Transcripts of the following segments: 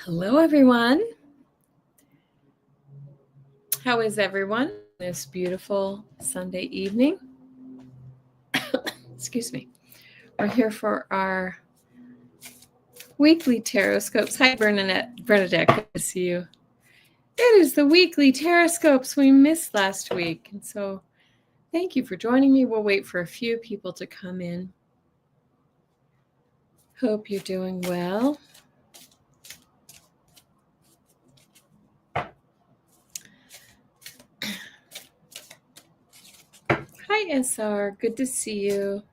Hello, everyone. How is everyone this beautiful Sunday evening? Excuse me. We're here for our weekly TarotScopes. Hi, Bernadette. Good to see you. It is the weekly TarotScopes we missed last week. And so thank you for joining me. We'll wait for a few people to come in. Hope you're doing well. Hi, SR. Good to see you.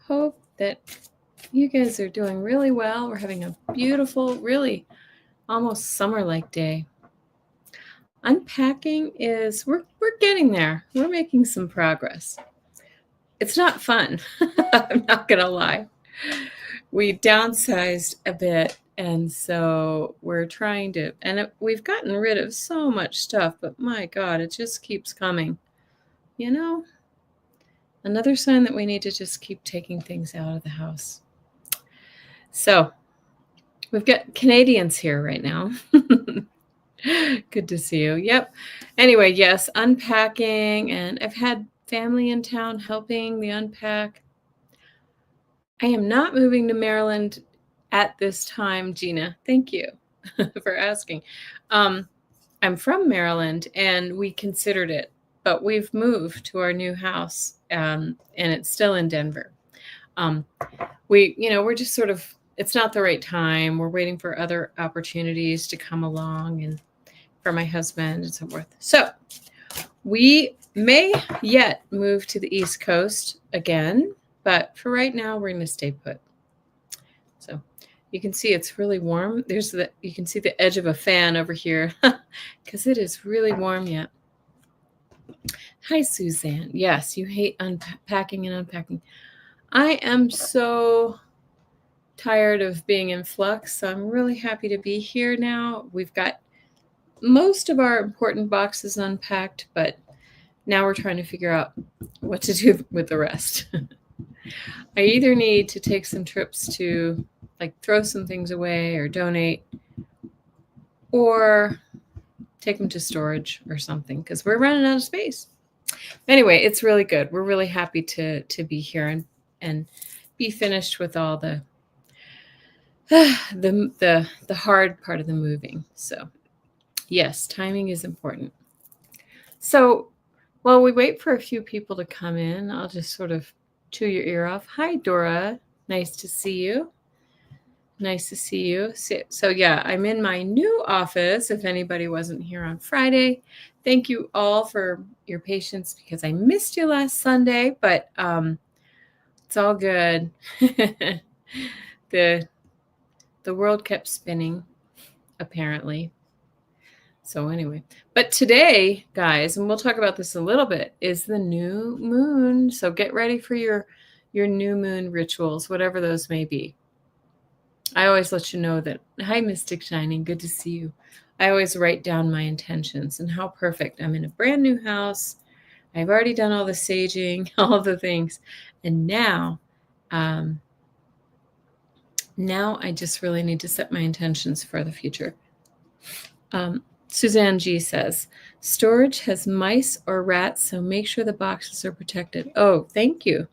Hope that you guys are doing really well. We're having a beautiful, really almost summer-like day. Unpacking is, we're getting there. We're making some progress. It's not fun. I'm not going to lie. We downsized a bit, and so we're trying to, we've gotten rid of so much stuff, but my God, it just keeps coming. You know, another sign that we need to just keep taking things out of the house. So we've got Canadians here right now. Good to see you. Yep. Anyway, yes, unpacking, and I've had family in town helping the unpack. I am not moving to Maryland at this time, Gina. Thank you for asking. I'm from Maryland, and we considered it, but we've moved to our new house, and it's still in Denver. We're just sort of, it's not the right time. We're waiting for other opportunities to come along, and for my husband and so forth. So we may yet move to the East Coast again, but for right now, we're going to stay put. So you can see it's really warm. You can see the edge of a fan over here because it is really warm yet. Hi, Suzanne. Yes, you hate unpacking and unpacking. I am so tired of being in flux. So I'm really happy to be here now. We've got most of our important boxes unpacked, but now we're trying to figure out what to do with the rest. I either need to take some trips to throw some things away or donate, or take them to storage or something because we're running out of space. Anyway, it's really good. We're really happy to be here and be finished with all the hard part of the moving. So yes, timing is important. So while we wait for a few people to come in, I'll just sort of chew your ear off. Hi, Dora. Nice to see you. Nice to see you. So yeah, I'm in my new office. If anybody wasn't here on Friday, thank you all for your patience because I missed you last Sunday, but it's all good. The world kept spinning, apparently. So anyway, but today, guys, and we'll talk about this a little bit, is the new moon. So get ready for your new moon rituals, whatever those may be. I always let you know that, hi, Mystic Shining, good to see you. I always write down my intentions and how perfect. I'm in a brand new house. I've already done all the saging, all the things. And now I just really need to set my intentions for the future. Suzanne G says, storage has mice or rats, so make sure the boxes are protected. Oh, thank you.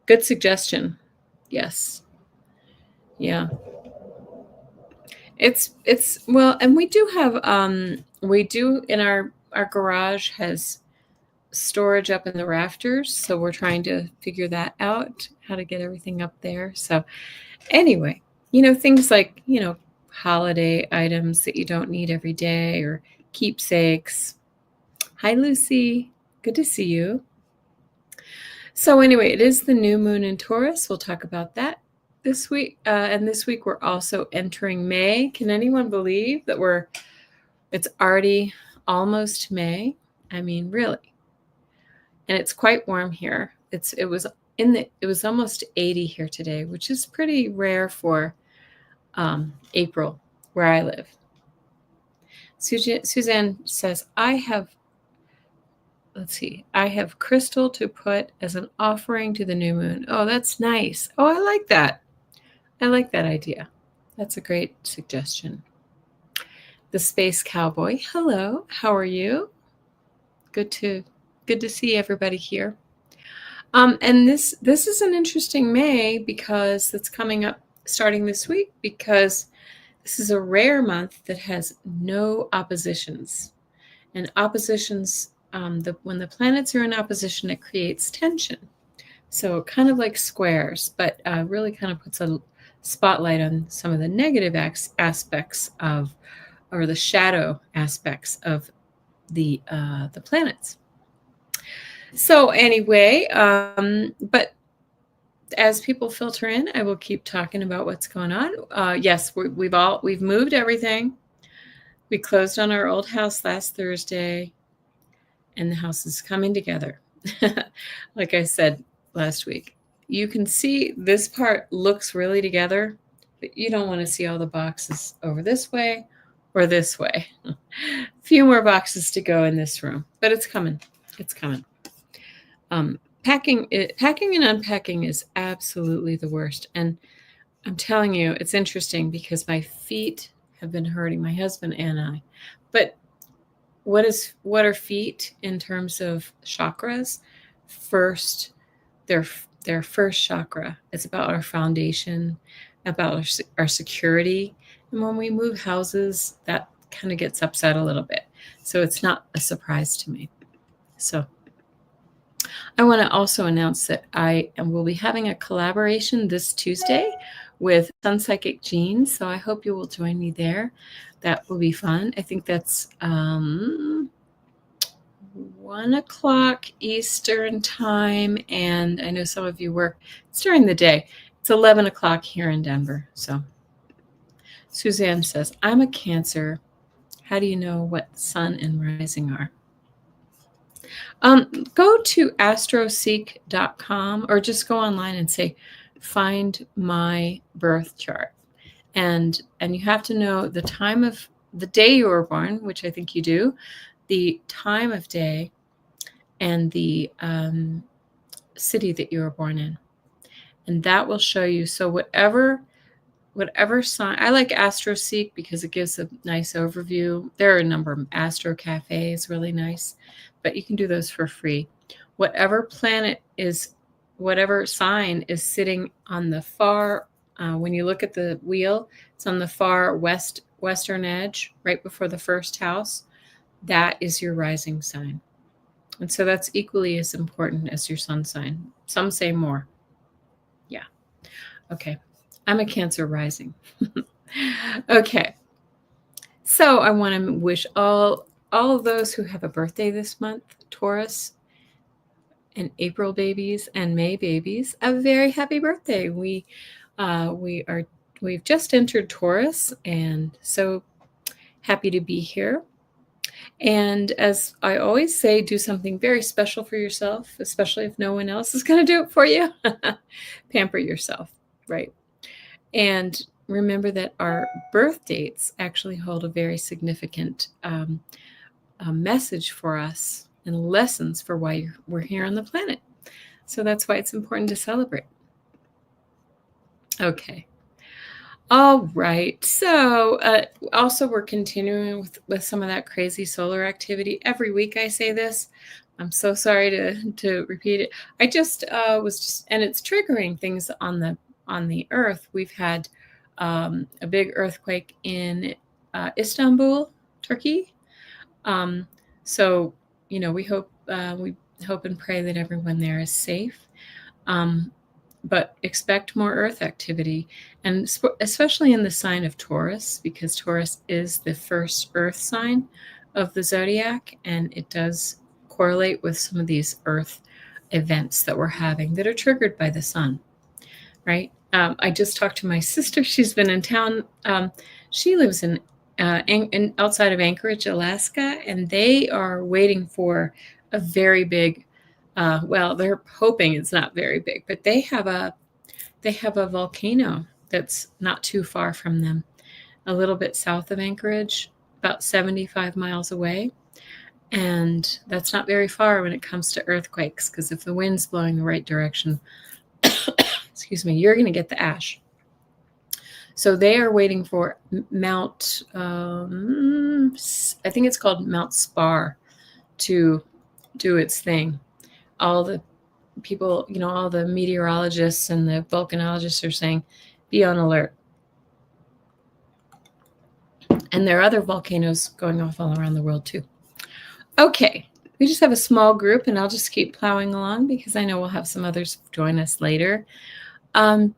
Good suggestion. Yes. Yeah. It's well, and we do have in our garage has storage up in the rafters, so we're trying to figure that out, how to get everything up there. So anyway, things like, holiday items that you don't need every day or keepsakes. Hi, Lucy. Good to see you. So anyway, it is the new moon in Taurus. We'll talk about that this week. And this week we're also entering May. Can anyone believe that it's already almost May? I mean, really. And it's quite warm here. It was almost 80 here today, which is pretty rare for April where I live. Suzanne says, I have crystal to put as an offering to the new moon. Oh, that's nice. Oh, I like that. I like that idea. That's a great suggestion. The Space Cowboy. Hello. How are you? Good to see everybody here. And this is an interesting May because it's coming up starting this week, because this is a rare month that has no oppositions. And oppositions, when the planets are in opposition, it creates tension. So kind of like squares, but really kind of puts a spotlight on some of the negative aspects of, or the shadow aspects of the planets. So anyway, but as people filter in, I will keep talking about what's going on. Yes, we've moved everything. We closed on our old house last Thursday, and the house is coming together. Like I said last week, you can see this part looks really together, but you don't want to see all the boxes over this way or this way. A few more boxes to go in this room, but it's coming. It's coming. Packing and unpacking is absolutely the worst. And I'm telling you, it's interesting because my feet have been hurting, my husband and I. But what are feet in terms of chakras? First, their first chakra is about our foundation, about our security. And when we move houses, that kind of gets upset a little bit. So it's not a surprise to me. So I want to also announce that I will be having a collaboration this Tuesday with Sun Psychic Jean. So I hope you will join me there. That will be fun. I think that's 1 o'clock Eastern time. And I know some of you work. It's during the day. It's 11 o'clock here in Denver. So Suzanne says, I'm a Cancer. How do you know what sun and rising are? Go to astroseek.com or just go online and say, find my birth chart. And you have to know the time of the day you were born, which I think you do, the time of day, and the city that you were born in. And that will show you. So whatever sign, I like AstroSeek because it gives a nice overview. There are a number of Astro Cafes, really nice, but you can do those for free. Whatever planet is, whatever sign is sitting on the far, when you look at the wheel, it's on the far western edge, right before the first house. That is your rising sign. And so that's equally as important as your sun sign. Some say more. Yeah. Okay. I'm a Cancer rising. Okay. So I want to wish all of those who have a birthday this month, Taurus and April babies and May babies, a very happy birthday. We've just entered Taurus, and so happy to be here. And as I always say, do something very special for yourself, especially if no one else is going to do it for you. Pamper yourself, right? And remember that our birth dates actually hold a very significant message for us and lessons for why we're here on the planet. So that's why it's important to celebrate. Okay. All right. So also we're continuing with some of that crazy solar activity. Every week I say this. I'm so sorry to repeat it. I just and it's triggering things on the earth. We've had a big earthquake in Istanbul, Turkey. So we hope and pray that everyone there is safe. But expect more earth activity, and especially in the sign of Taurus, because Taurus is the first earth sign of the zodiac, and it does correlate with some of these earth events that we're having that are triggered by the sun, right? I just talked to my sister. She's been in town. She lives in outside of Anchorage, Alaska, and they are waiting for a very big well, they're hoping it's not very big, but they have a volcano that's not too far from them, a little bit south of Anchorage, about 75 miles away. And that's not very far when it comes to earthquakes, because if the wind's blowing the right direction, excuse me, you're going to get the ash. So they are waiting for Mount, I think it's called Mount Spar, to do its thing. All the people, all the meteorologists and the volcanologists are saying, be on alert. And there are other volcanoes going off all around the world too. Okay, we just have a small group, and I'll just keep plowing along because I know we'll have some others join us later. What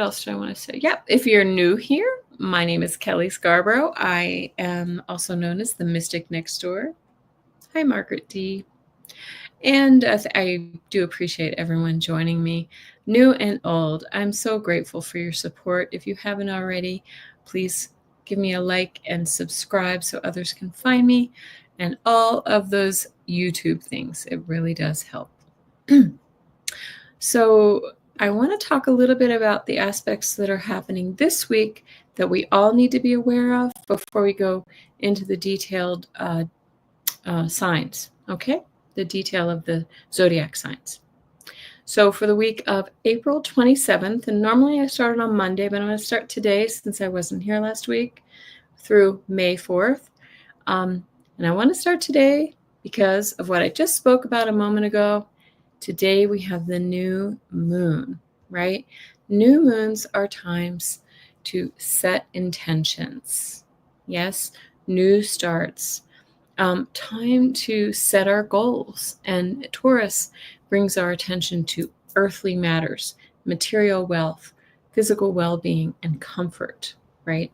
else do I want to say? Yeah, if you're new here, my name is Kelly Scarborough. I am also known as the Mystic Next Door. Hi, Margaret D. And I do appreciate everyone joining me, new and old. I'm so grateful for your support. If you haven't already, please give me a like and subscribe so others can find me, and all of those YouTube things. It really does help. So I want to talk a little bit about the aspects that are happening this week that we all need to be aware of before we go into the detailed signs, okay? The detail of the zodiac signs. So for the week of April 27th, and normally I started on Monday, but I'm going to start today since I wasn't here last week, through May 4th. And I want to start today because of what I just spoke about a moment ago. Today we have the new moon, right? New moons are times to set intentions. Yes, new starts. Time to set our goals. And Taurus brings our attention to earthly matters, material wealth, physical well-being, and comfort, right?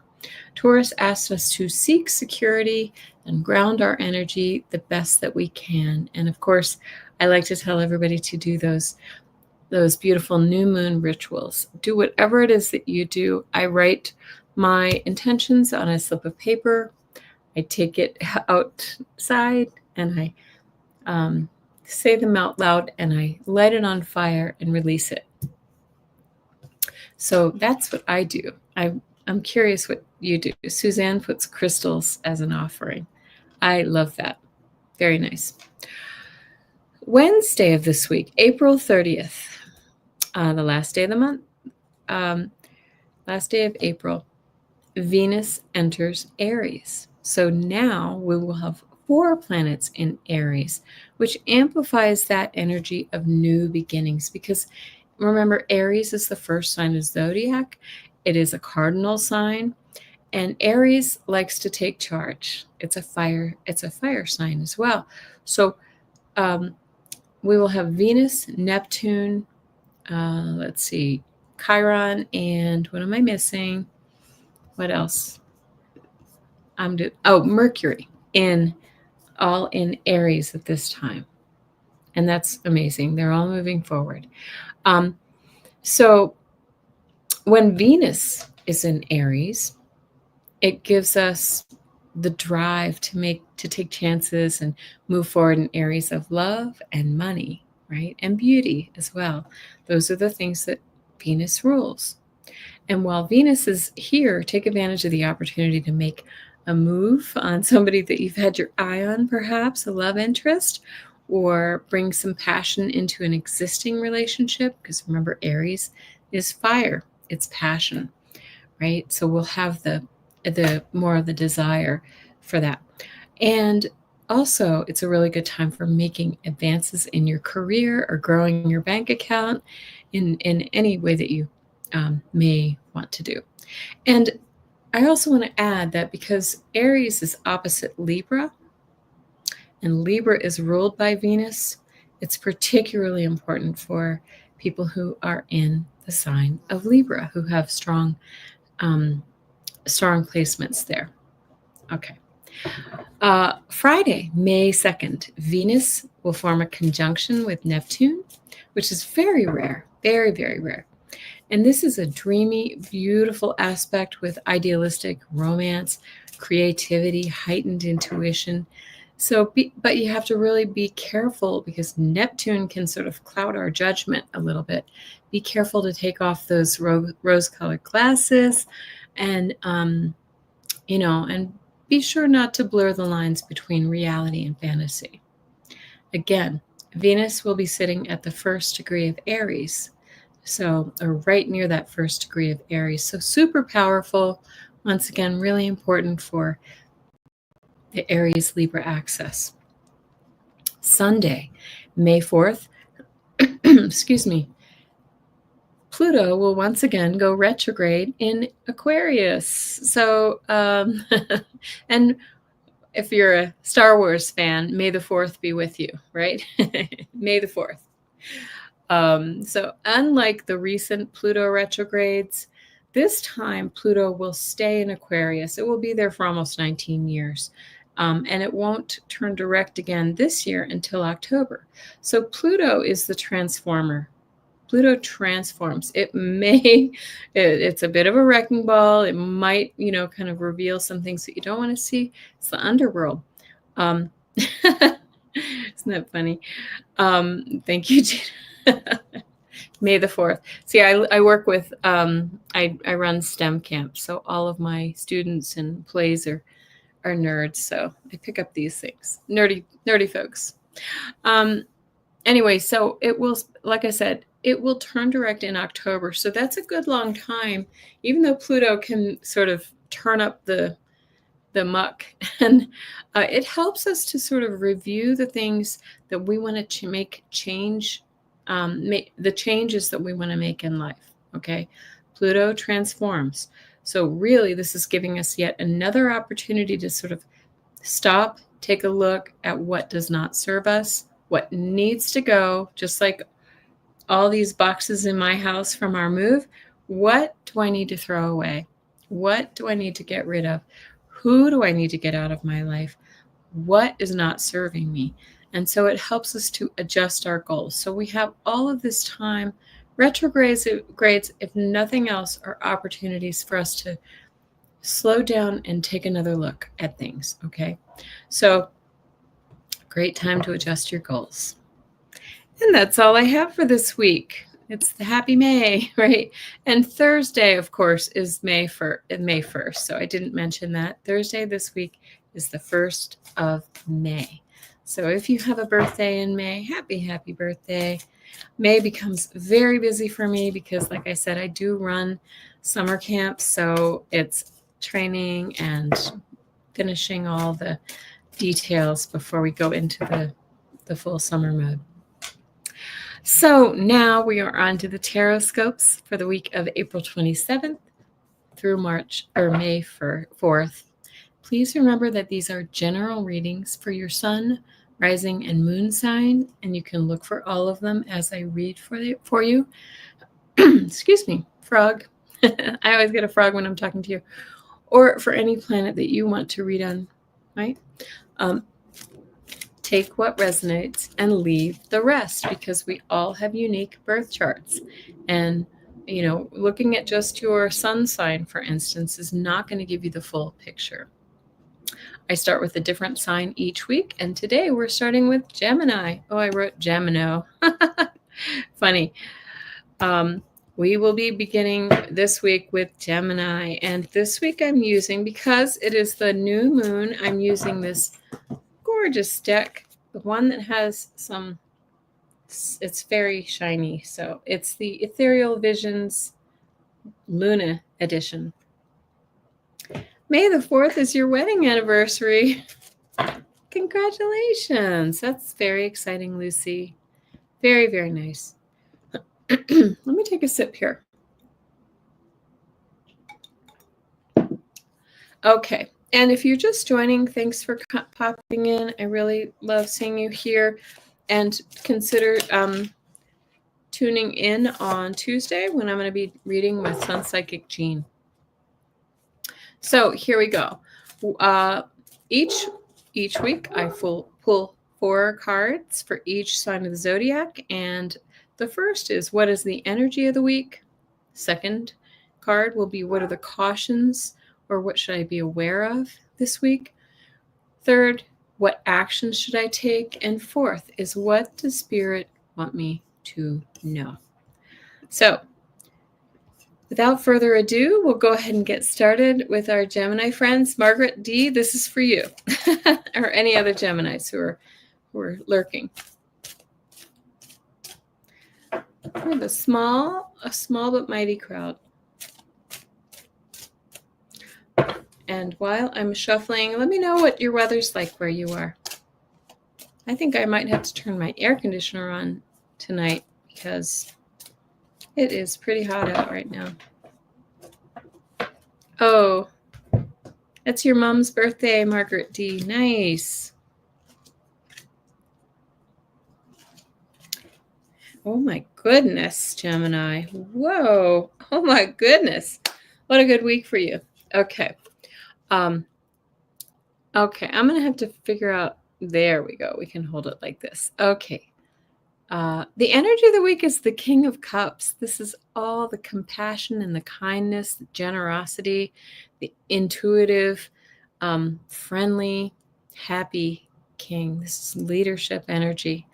Taurus asks us to seek security and ground our energy the best that we can. And of course, I like to tell everybody to do those beautiful new moon rituals. Do whatever it is that you do. I write my intentions on a slip of paper. I take it outside and I say them out loud, and I light it on fire and release it. So that's what I do. I'm curious what you do. Suzanne puts crystals as an offering. I love that. Very nice. Wednesday of this week, April 30th, the last day of the month, last day of April, Venus enters Aries. So now we will have 4 planets in Aries, which amplifies that energy of new beginnings. Because remember, Aries is the first sign of zodiac. It is a cardinal sign, and Aries likes to take charge. It's a fire sign as well. So we will have Venus, Neptune, Chiron, and what am I missing? What else? Mercury all in Aries at this time. And that's amazing. They're all moving forward. So when Venus is in Aries, it gives us the drive to take chances and move forward in areas of love and money, right? And beauty as well. Those are the things that Venus rules. And while Venus is here, take advantage of the opportunity to make a move on somebody that you've had your eye on, perhaps a love interest, or bring some passion into an existing relationship. Because remember, Aries is fire, it's passion, right? So we'll have the more of the desire for that. And also, it's a really good time for making advances in your career or growing your bank account in any way that you may want to do. And I also want to add that because Aries is opposite Libra, and Libra is ruled by Venus, it's particularly important for people who are in the sign of Libra, who have strong placements there. Okay. Friday, May 2nd, Venus will form a conjunction with Neptune, which is very rare, very, very rare. And this is a dreamy, beautiful aspect with idealistic romance, creativity, heightened intuition. But you have to really be careful because Neptune can sort of cloud our judgment a little bit. Be careful to take off those rose-colored glasses and be sure not to blur the lines between reality and fantasy. Again, Venus will be sitting at the first degree of Aries. So, or right near that first degree of Aries. So super powerful. Once again, really important for the Aries Libra axis. Sunday, May 4th, excuse me, Pluto will once again go retrograde in Aquarius. So, and if you're a Star Wars fan, May the 4th be with you, right? May the 4th. So unlike the recent Pluto retrogrades, this time Pluto will stay in Aquarius. It will be there for almost 19 years. And it won't turn direct again this year until October. So Pluto is the transformer. Pluto transforms. It's a bit of a wrecking ball. It might, kind of reveal some things that you don't want to see. It's the underworld. Isn't that funny? Thank you, Gina. May the 4th. See, I work with, I run STEM camps. So all of my students and plays are nerds. So I pick up these things. Nerdy folks. Anyway, so it will, like I said, it will turn direct in October. So that's a good long time, even though Pluto can sort of turn up the muck. And it helps us to sort of review the things that we want to make change, the changes that we want to make in life. Okay. Pluto transforms. So really, this is giving us yet another opportunity to sort of stop, take a look at what does not serve us, what needs to go, just like all these boxes in my house from our move. What do I need to throw away? What do I need to get rid of? Who do I need to get out of my life? What is not serving me? And so it helps us to adjust our goals. So we have all of this time. Retrogrades, if nothing else, are opportunities for us to slow down and take another look at things. Okay. So great time to adjust your goals. And that's all I have for this week. It's the happy May, right? And Thursday, of course, is May 1st. So I didn't mention that. Thursday this week is the 1st of May. So if you have a birthday in May, happy birthday. May becomes very busy for me because, like I said, I do run summer camps. So it's training and finishing all the details before we go into the full summer mode. So now we are on to the TarotScopes for the week of April 27th through May 4th. Please remember that these are general readings for your sun, rising, and moon sign, and you can look for all of them as I read for you. Excuse me, frog. I always get a frog when I'm talking to you. Or for any planet that you want to read on, right? Take what resonates and leave the rest, because we all have unique birth charts. And, looking at just your sun sign, for instance, is not going to give you the full picture. I start with a different sign each week, and today we're starting with Gemini. Oh, I wrote Gemino. Funny. We will be beginning this week with Gemini, and this week I'm using, because it is the new moon, I'm using this gorgeous deck, the one that has it's very shiny. So it's the Ethereal Visions Luna edition. May the 4th is your wedding anniversary. Congratulations. That's very exciting, Lucy. Very, very nice. Let me take a sip here. Okay. And if you're just joining, thanks for popping in. I really love seeing you here. And consider tuning in on Tuesday when I'm going to be reading with Sun Psychic Jean. So here we go. Each week I pull 4 cards for each sign of the zodiac. And the first is, what is the energy of the week? Second card will be, what are the cautions, or what should I be aware of this week? Third, what actions should I take? And fourth is, what does Spirit want me to know? So without further ado, we'll go ahead and get started with our Gemini friends. Margaret D., this is for you, or any other Geminis who are lurking. We have a small a small but mighty crowd. And while I'm shuffling, let me know what your weather's like where you are. I think I might have to turn my air conditioner on tonight because it is pretty hot out right now. Oh, that's your mom's birthday, Margaret D. Nice. Oh my goodness, Gemini. Whoa. Oh my goodness. What a good week for you. Okay. Okay, I'm going to have to figure out. There we go. We can hold it like this. Okay. The energy of the week is the King of Cups. This is all the compassion and the kindness, the generosity, the intuitive, friendly, happy king. This is leadership energy,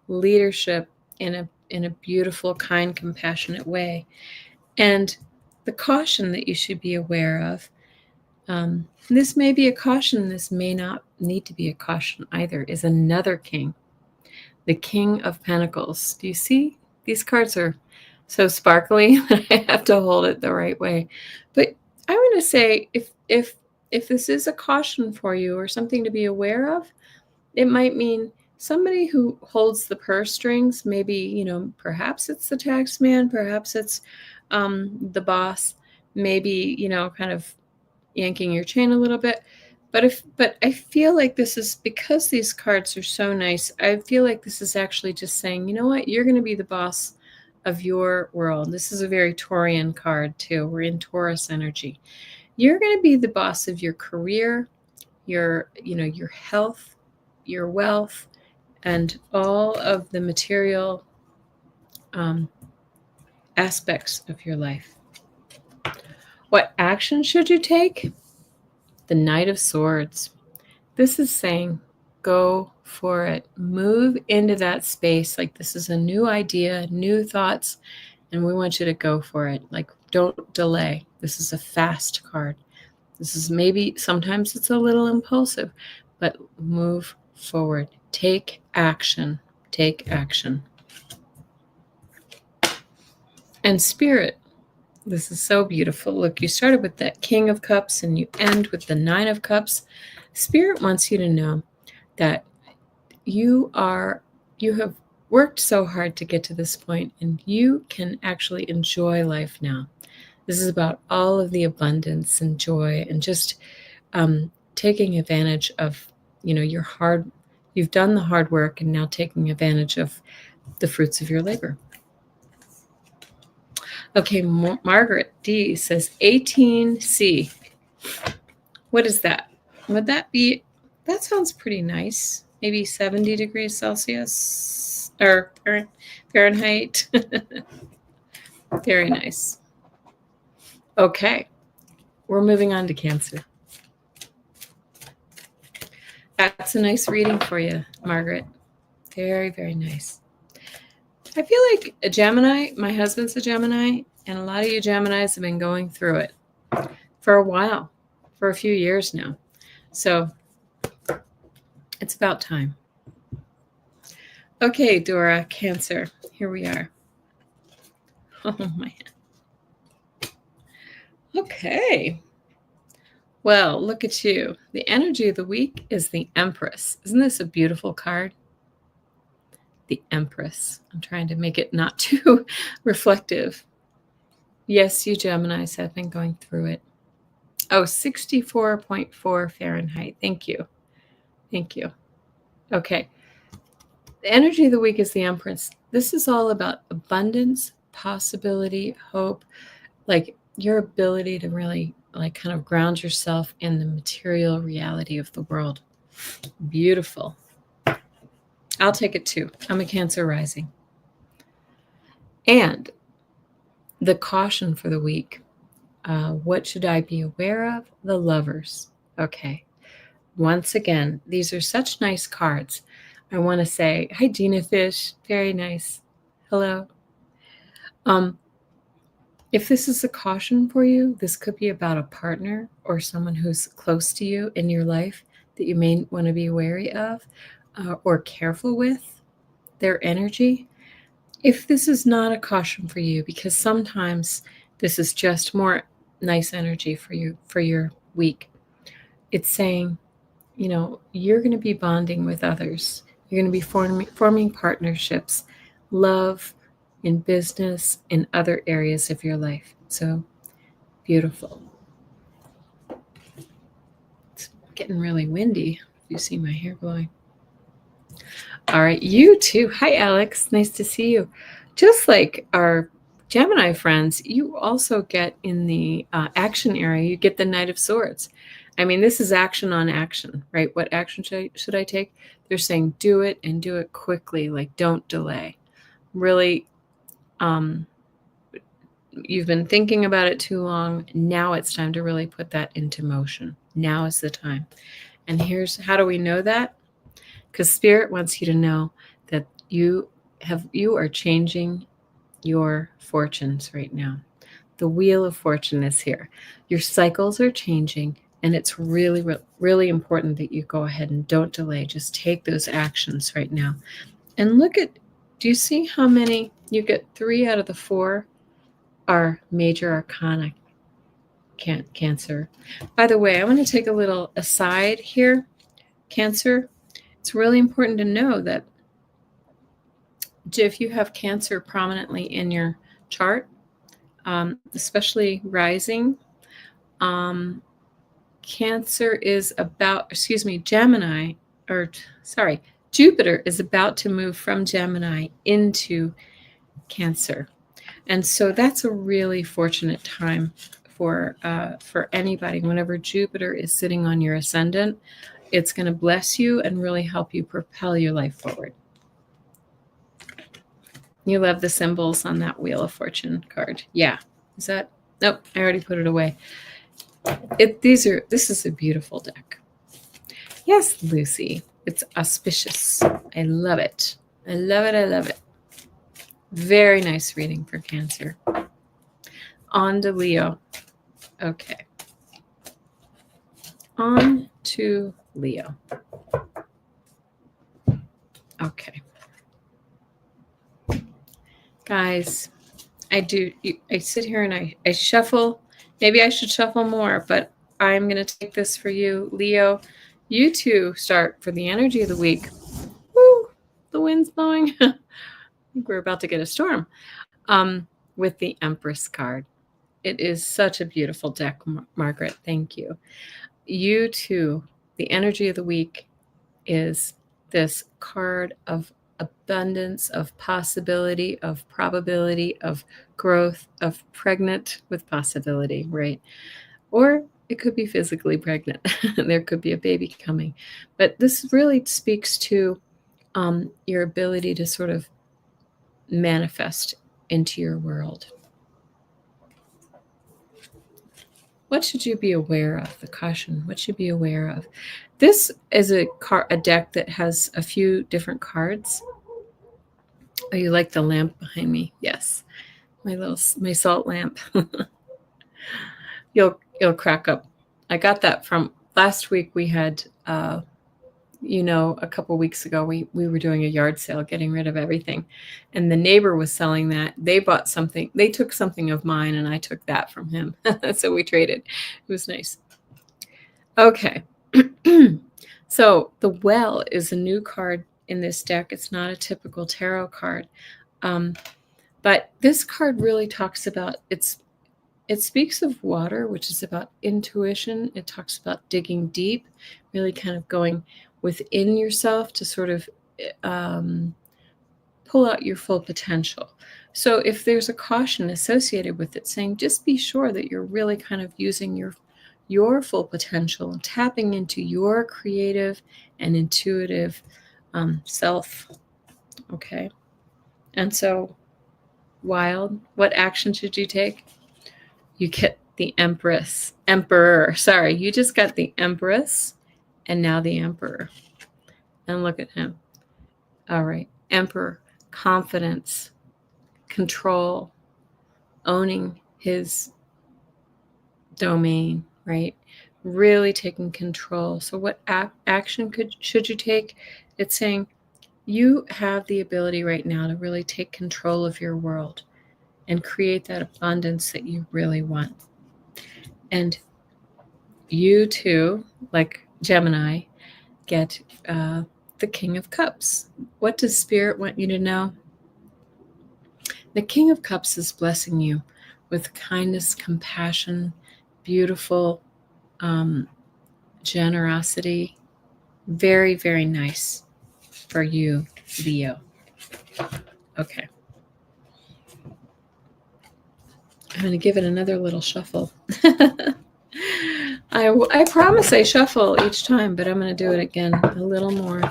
leadership in a beautiful, kind, compassionate way. And the caution that you should be aware of. This may be a caution, this may not need to be a caution either, is another king, the King of Pentacles. Do you see? These cards are so sparkly that I have to hold it the right way. But I want to say if this is a caution for you or something to be aware of, it might mean somebody who holds the purse strings, maybe, perhaps it's the tax man, perhaps it's the boss, maybe, kind of yanking your chain a little bit. But I feel like this is, because these cards are so nice, I feel like this is actually just saying, you know what, you're going to be the boss of your world. This is a very Taurian card too. We're in Taurus energy. You're going to be the boss of your career, your health, your wealth, and all of the material aspects of your life. What action should you take? The Knight of Swords. This is saying, go for it. Move into that space. Like, this is a new idea, new thoughts, and we want you to go for it. Like, don't delay. This is a fast card. This is maybe, sometimes it's a little impulsive, but move forward. Take action. Take action. And Spirit. This is so beautiful. Look, you started with that King of Cups and you end with the Nine of Cups. Spirit wants you to know that you have worked so hard to get to this point, and you can actually enjoy life now. This is about all of the abundance and joy and just taking advantage of, you've done the hard work and now taking advantage of the fruits of your labor. Okay, Margaret D says 18C. What is that? Would that be, that sounds pretty nice. Maybe 70 degrees Celsius or Fahrenheit. Very nice. Okay, we're moving on to Cancer. That's a nice reading for you, Margaret. Very, very nice. I feel like a Gemini, my husband's a Gemini, and a lot of you Geminis have been going through it for a while, for a few years now. So it's about time. Okay, Dora, Cancer, here we are. Oh, man. Okay. Well, look at you. The energy of the week is the Empress. Isn't this a beautiful card? The Empress. I'm trying to make it not too reflective. Yes, you Geminis have been going through it. Oh, 64.4 Fahrenheit. Thank you. Thank you. Okay. The energy of the week is the Empress. This is all about abundance, possibility, hope, like your ability to really kind of ground yourself in the material reality of the world. Beautiful. I'll take it too. I'm a Cancer rising. And the caution for the week. What should I be aware of? The Lovers. Okay. Once again, these are such nice cards. I want to say, hi, Gina Fish. Very nice. Hello. If this is a caution for you, this could be about a partner or someone who's close to you in your life that you may want to be wary of or careful with their energy. if this is not a caution for you, because sometimes this is just more nice energy for you for your week, it's saying, you're going to be bonding with others. You're going to be forming partnerships, love in business, in other areas of your life. So beautiful. It's getting really windy. You see my hair blowing. All right, you too. Hi, Alex. Nice to see you. Just like our Gemini friends, you also get in the action area, you get the Knight of Swords. I mean, this is action on action, right? What action should I take? They're saying do it and do it quickly, like don't delay. Really, you've been thinking about it too long. Now it's time to really put that into motion. Now is the time. And here's how do we know that? Because Spirit wants you to know that you are changing your fortunes right now. The wheel of fortune is here. Your cycles are changing, and it's really, really important that you go ahead and don't delay. Just take those actions right now. And do you see how many you get? 3 out of the 4 are major arcana Cancer. By the way, I want to take a little aside here. Cancer, it's really important to know that if you have Cancer prominently in your chart, especially rising, Cancer is about, Jupiter is about to move from Gemini into Cancer. And so that's a really fortunate time for anybody. Whenever Jupiter is sitting on your ascendant, it's going to bless you and really help you propel your life forward. You love the symbols on that Wheel of Fortune card. Yeah. Is that? Nope, I already put it away. This is a beautiful deck. Yes, Lucy. It's auspicious. I love it. I love it. I love it. Very nice reading for Cancer. On to Leo. Okay. On to Leo. Okay. Guys, I sit here and I shuffle. Maybe I should shuffle more, but I'm going to take this for you, Leo. You two start for the energy of the week. Woo, the wind's blowing. I think we're about to get a storm. With the Empress card. It is such a beautiful deck, Margaret. Thank you. You too, the energy of the week is this card of abundance, of possibility, of probability, of growth, of pregnant with possibility, right? Or it could be physically pregnant. There could be a baby coming. But this really speaks to your ability to sort of manifest into your world. What should you be aware of? The caution. What should you be aware of? This is a deck that has a few different cards. Oh, you like the lamp behind me? Yes, my salt lamp. You'll crack up. I got that from last week. We had, a couple weeks ago, we were doing a yard sale, getting rid of everything, and the neighbor was selling that. They bought something. They took something of mine, and I took that from him. So we traded. It was nice. Okay. So the Well is a new card in this deck. It's not a typical tarot card. But this card really talks about it speaks of water, which is about intuition. It talks about digging deep, really kind of going within yourself to sort of pull out your full potential. So if there's a caution associated with it, saying just be sure that you're really kind of using your full potential and tapping into your creative and intuitive self. Okay. And so, Wild, what action should you take? You get the Emperor. Sorry, you just got the Empress and now the Emperor. And look at him. All right. Emperor, confidence, control, owning his domain, right? Really taking control. So what action should you take? It's saying You have the ability right now to really take control of your world and create that abundance that you really want. And you too, like Gemini, get the King of Cups. What does Spirit want you to know? The King of Cups is blessing you with kindness, compassion, beautiful generosity. Very, very nice for you, Leo. Okay. I'm going to give it another little shuffle. I promise I shuffle each time, but I'm going to do it again a little more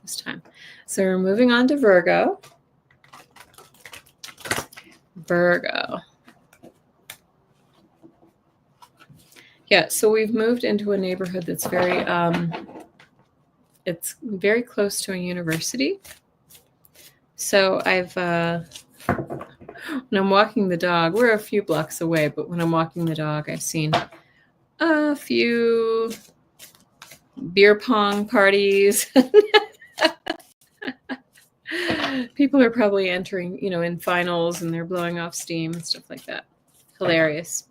this time. So we're moving on to Virgo. Virgo. Yeah, so we've moved into a neighborhood that's very, it's very close to a university. So when I'm walking the dog, we're a few blocks away, but when I'm walking the dog, I've seen a few beer pong parties. People are probably entering, in finals, and they're blowing off steam and stuff like that. Hilarious.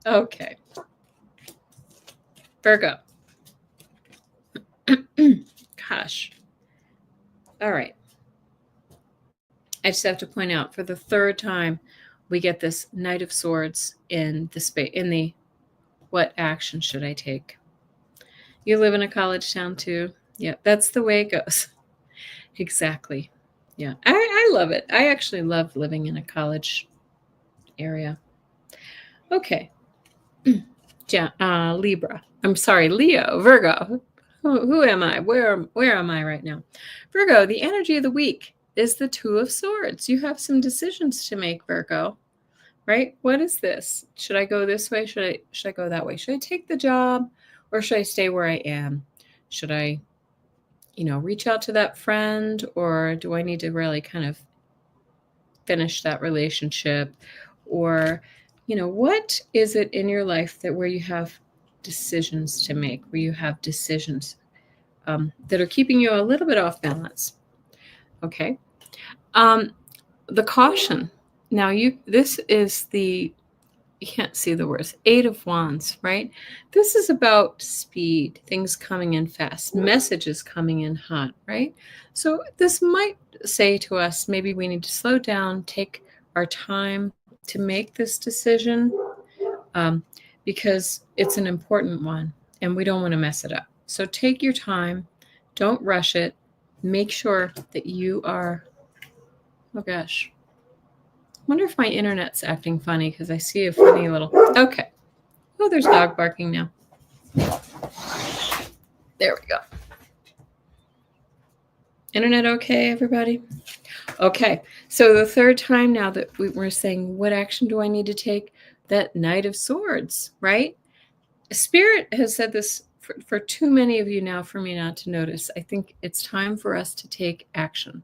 Okay. Virgo. Gosh. All right. I just have to point out, for the third time, we get this Knight of Swords in the what action should I take? You live in a college town too? Yeah, that's the way it goes. Exactly. Yeah, I love it. I actually love living in a college area. Okay. Yeah, Libra. I'm sorry, Leo, Virgo. Who am I? Where am I right now? Virgo, the energy of the week is the Two of Swords. You have some decisions to make, Virgo. Right? What is this? Should I go this way? Should I go that way? Should I take the job, or should I stay where I am? Should I, reach out to that friend, or do I need to really kind of finish that relationship? Or, what is it in your life where you have decisions to make, where you have decisions that are keeping you a little bit off balance? Okay. The caution. Now this is you can't see the words, 8 of Wands, right? This is about speed, things coming in fast, messages coming in hot, right? So this might say to us, maybe we need to slow down, take our time to make this decision, because it's an important one and we don't want to mess it up. So take your time, don't rush it, make sure that you are, oh gosh, I wonder if my internet's acting funny, because I see a funny little, okay. Oh, there's dog barking now. There we go. Internet okay, everybody? Okay, so the third time now that we're saying, what action do I need to take? That Knight of Swords, right? Spirit has said this for too many of you now for me not to notice. I think it's time for us to take action.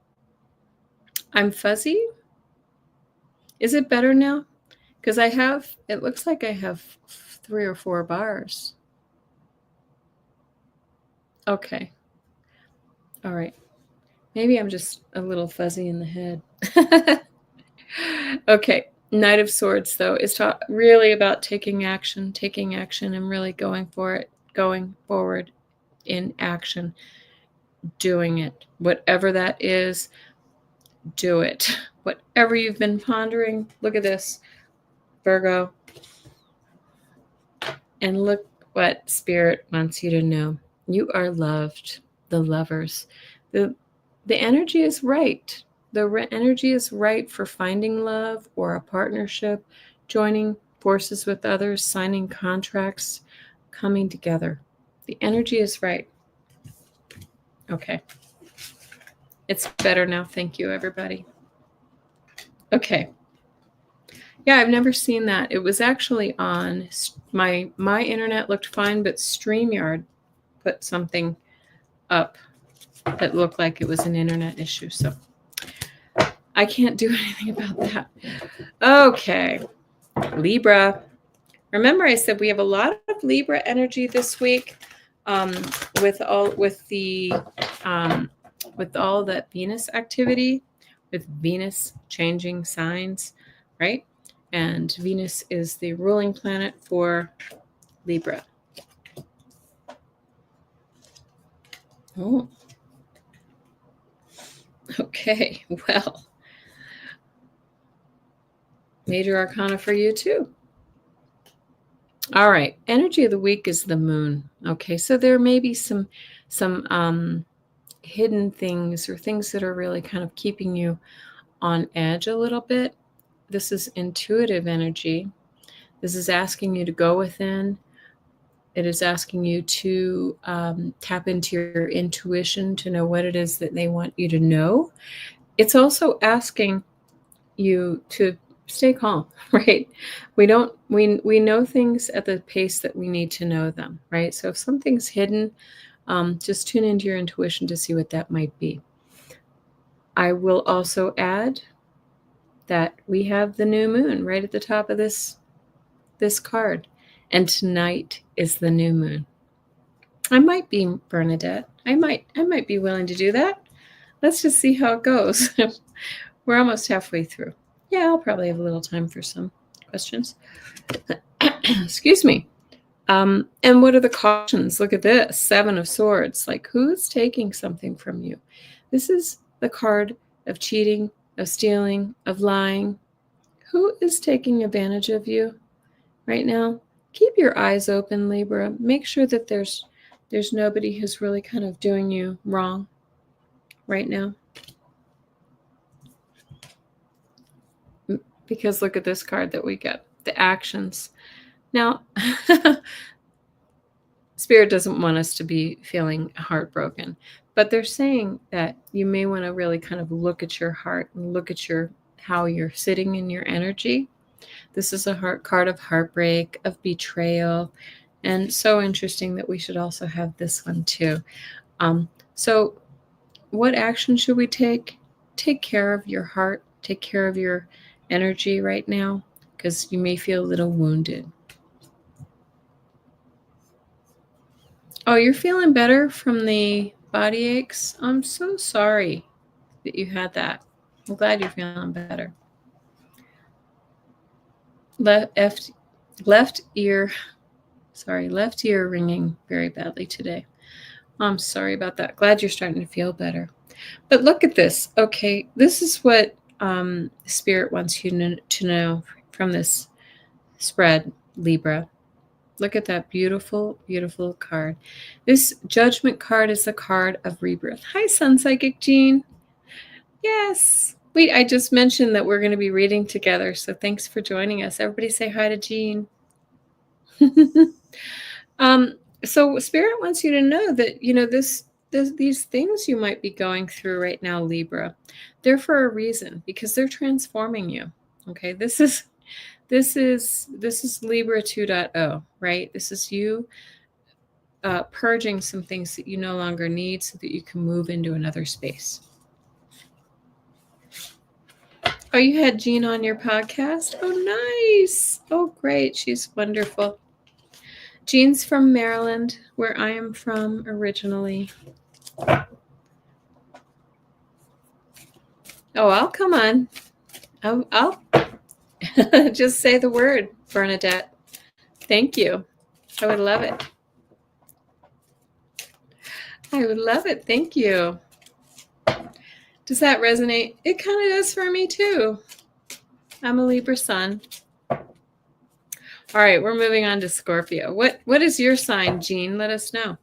I'm fuzzy. Is it better now? Because it looks like I have 3 or 4 bars. Okay. All right. Maybe I'm just a little fuzzy in the head. Okay. Knight of Swords, though, is really about taking action and really going for it, going forward in action, doing it. Whatever that is, do it. Whatever you've been pondering, look at this, Virgo. And look what Spirit wants you to know. You are loved, the lovers. The energy is right. The energy is right for finding love or a partnership, joining forces with others, signing contracts, coming together. The energy is right. Okay. It's better now. Thank you, everybody. Okay. Yeah, I've never seen that. It was actually on my internet looked fine, but StreamYard put something up that looked like it was an internet issue. So I can't do anything about that. Okay. Libra. Remember I said we have a lot of Libra energy this week. with all that Venus activity, with Venus changing signs, right? And Venus is the ruling planet for Libra. Oh, okay. Well, major arcana for you too. All right. Energy of the week is the moon. Okay. So there may be some hidden things or things that are really kind of keeping you on edge a little bit. This is intuitive energy. This is asking you to go within. It is asking you to tap into your intuition to know what it is that they want you to know. It's also asking you to stay calm, right? We know things at the pace that we need to know them, right? So if something's hidden, just tune into your intuition to see what that might be. I will also add that we have the new moon right at the top of this card, and tonight is the new moon. I might be Bernadette. I might be willing to do that. Let's just see how it goes. We're almost halfway through. Yeah, I'll probably have a little time for some questions. Excuse me. And what are the cautions? Look at this, 7 of Swords. Like, who's taking something from you? This is the card of cheating, of stealing, of lying. Who is taking advantage of you right now? Keep your eyes open, Libra. Make sure that there's nobody who's really kind of doing you wrong right now. Because look at this card that we get, the actions. Now, Spirit doesn't want us to be feeling heartbroken, but they're saying that you may want to really kind of look at your heart and look at how you're sitting in your energy. This is a card of heartbreak, of betrayal, and so interesting that we should also have this one too. So what action should we take? Take care of your heart, take care of your energy right now, because you may feel a little wounded. Oh, you're feeling better from the body aches? I'm so sorry that you had that. I'm glad you're feeling better. Left ear ringing very badly today. I'm sorry about that. Glad you're starting to feel better. But look at this. Okay, this is what Spirit wants you to know from this spread, Libra. Look at that beautiful, beautiful card. This Judgment card is the card of rebirth. Hi, Sun Psychic Jean. Yes. I just mentioned that we're going to be reading together, so thanks for joining us. Everybody say hi to Jean. So Spirit wants you to know that, these things you might be going through right now, Libra, they're for a reason, because they're transforming you. Okay, this is Libra 2.0, right? This is you purging some things that you no longer need so that you can move into another space. Oh, you had Jean on your podcast? Oh, nice. Oh, great. She's wonderful. Jean's from Maryland, where I am from originally. Oh, I'll come on. I'll just say the word, Bernadette. Thank you. I would love it. I would love it. Thank you. Does that resonate? It kind of does for me too. I'm a Libra sun. All right, we're moving on to Scorpio. What is your sign, Jean? Let us know.